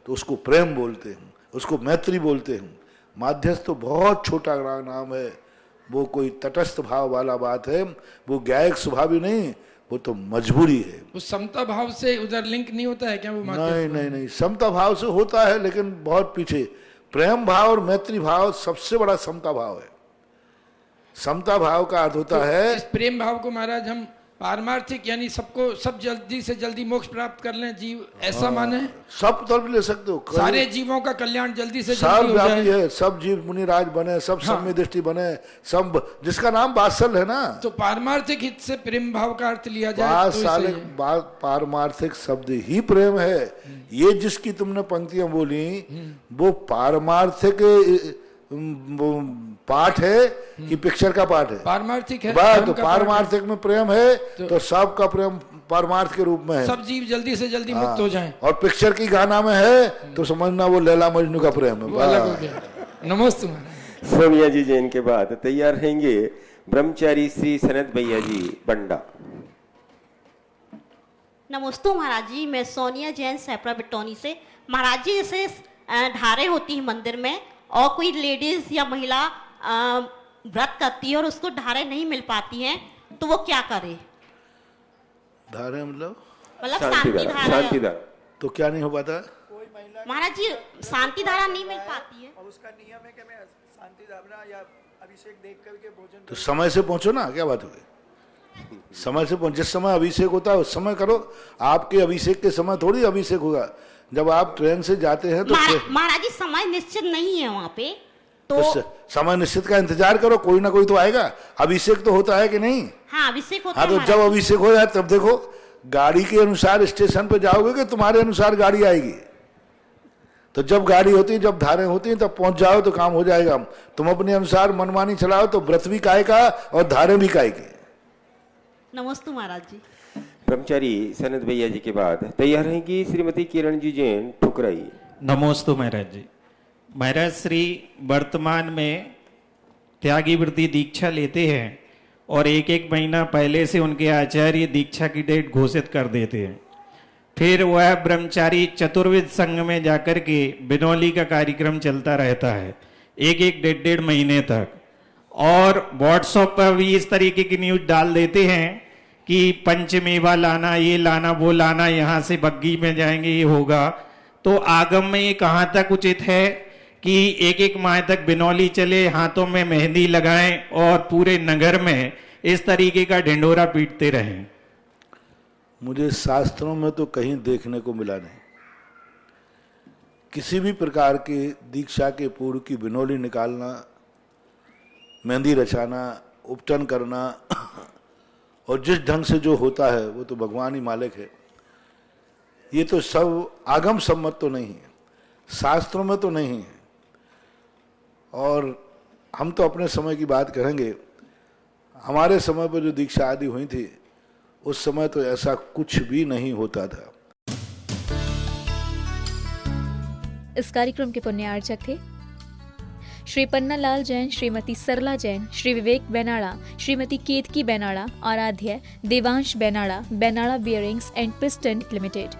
[SPEAKER 2] तो उसको प्रेम बोलते हैं, उसको मैत्री बोलते हैं। माध्यस्थ तो बहुत छोटा नाम है, वो कोई तटस्थ भाव वाला बात है, वो गायक स्वभावी नहीं, वो तो मजबूरी है।
[SPEAKER 20] उस समता भाव से उधर लिंक नहीं होता है क्या वो?
[SPEAKER 2] नहीं, समता भाव से होता है लेकिन बहुत पीछे। प्रेम भाव और मैत्री भाव सबसे बड़ा समता भाव है। समता भाव का अर्थ होता है,
[SPEAKER 20] इस प्रेम भाव को महाराज हम पारमार्थिक यानी सबको सब जल्दी से जल्दी मोक्ष प्राप्त कर लें जीव, ऐसा माने?
[SPEAKER 2] सब तरफ ले सकते हो,
[SPEAKER 20] सारे जीवों का कल्याण जल्दी से
[SPEAKER 2] सब
[SPEAKER 20] जल्दी हो जाए।
[SPEAKER 2] है, सब जीव मुनिराज बने, सब सम्य दृष्टि बने, सब जिसका नाम वात्सल्य है ना।
[SPEAKER 20] तो पारमार्थिक हित से प्रेम भाव का अर्थ लिया जाए तो
[SPEAKER 2] पारमार्थिक शब्द ही प्रेम है। ये जिसकी तुमने पंक्तियां बोली वो पारमार्थिक पाठ है कि पिक्चर का पाठ है?
[SPEAKER 20] पारमार्थिक है।
[SPEAKER 2] तो पारमार्थिक में प्रेम है तो सबका प्रेम पारमार्थ के रूप में है,
[SPEAKER 20] सब जीव जल्दी से जल्दी मुक्त हो जाएं।
[SPEAKER 2] और पिक्चर की गाना में है तो समझना वो लैला मजनू का प्रेम है।
[SPEAKER 20] वो अलग हो गया। नमस्ते महाराज।
[SPEAKER 4] सोनिया जी जैन के बाद तैयार रहेंगे ब्रह्मचारी श्री सनत भैया जी बंडा।
[SPEAKER 21] नमस्ते महाराज जी, मैं सोनिया जैन सैपरा बिटौनी से। महाराज जी, जैसे धारे होती है मंदिर में और कोई लेडीज या महिला व्रत करती है और उसको धारे नहीं मिल पाती हैं तो वो क्या करे?
[SPEAKER 2] धारे मतलब
[SPEAKER 21] शांति धारा।
[SPEAKER 2] तो क्या नहीं हो पाता?
[SPEAKER 21] महाराज जी, शांति धारा नहीं मिल पाती है
[SPEAKER 3] और उसका नियम है कि मैं शांति धारा या अभिषेक देख करके भोजन।
[SPEAKER 2] तो समय से पहुंचो ना, क्या बात हो गई? समय से पहुंच, जिस समय अभिषेक होता है उस समय करो। आपके अभिषेक के समय थोड़ी अभिषेक होगा, जब आप ट्रेन से जाते हैं तो
[SPEAKER 21] महाराज जी समय निश्चित नहीं है वहाँ पे, तो
[SPEAKER 2] समय निश्चित का इंतजार करो, कोई ना कोई तो आएगा। अभिषेक तो होता है कि नहीं?
[SPEAKER 21] हाँ, अभिषेक होता
[SPEAKER 2] है। तो जब अभिषेक हो जाए तब देखो, गाड़ी के अनुसार स्टेशन पे जाओगे कि तुम्हारे अनुसार गाड़ी आएगी? तो जब गाड़ी होती है, जब धारें होती हैं तब पहुंच जाओ तो काम हो जाएगा। तुम अपने अनुसार मनमानी चलाओ तो व्रत भी काय का और धारें भी काय की।
[SPEAKER 21] नमस्ते महाराज जी।
[SPEAKER 4] ब्रह्मचारी सनत भैया जी के बाद तैयार रहेंगी श्रीमती किरण जी जैन ठुकराई।
[SPEAKER 22] नमोस्तु महाराज जी। महाराज श्री वर्तमान में त्यागी वृत्ति दीक्षा लेते हैं और एक एक महीना पहले से उनके आचार्य दीक्षा की डेट घोषित कर देते हैं। फिर वह ब्रह्मचारी चतुर्वेद संघ में जाकर के बिनौली का कार्यक्रम चलता रहता है एक एक डेढ़ महीने तक, और व्हाट्सएप पर भी इस तरीके की न्यूज डाल देते हैं कि पंचमेवा लाना, ये लाना, वो लाना, यहाँ से बग्गी में जाएंगे, ये होगा। तो आगम में ये कहाँ तक उचित है कि एक एक माह तक बिनौली चले, हाथों में मेहंदी लगाएं और पूरे नगर में इस तरीके का ढिंडोरा पीटते रहें?
[SPEAKER 2] मुझे शास्त्रों में तो कहीं देखने को मिला नहीं। किसी भी प्रकार की दीक्षा के पूर्व की बिनौली निकालना, मेहंदी रचाना, उपटन करना और जिस ढंग से जो होता है वो तो भगवान ही मालिक है। ये तो सब आगम सम्मत तो नहीं है, शास्त्रों में तो नहीं है। और हम तो अपने समय की बात करेंगे। हमारे समय पर जो दीक्षा आदि हुई थी उस समय तो ऐसा कुछ भी नहीं होता था।
[SPEAKER 1] इस कार्यक्रम के पुण्यार्चक थे श्री पन्नालाल जैन, श्रीमती सरला Jain, Shri Vivek बेनाड़ा, Shrimati Ketki Benada, Aaradhya Devansh Benada, Benada bearings and piston limited.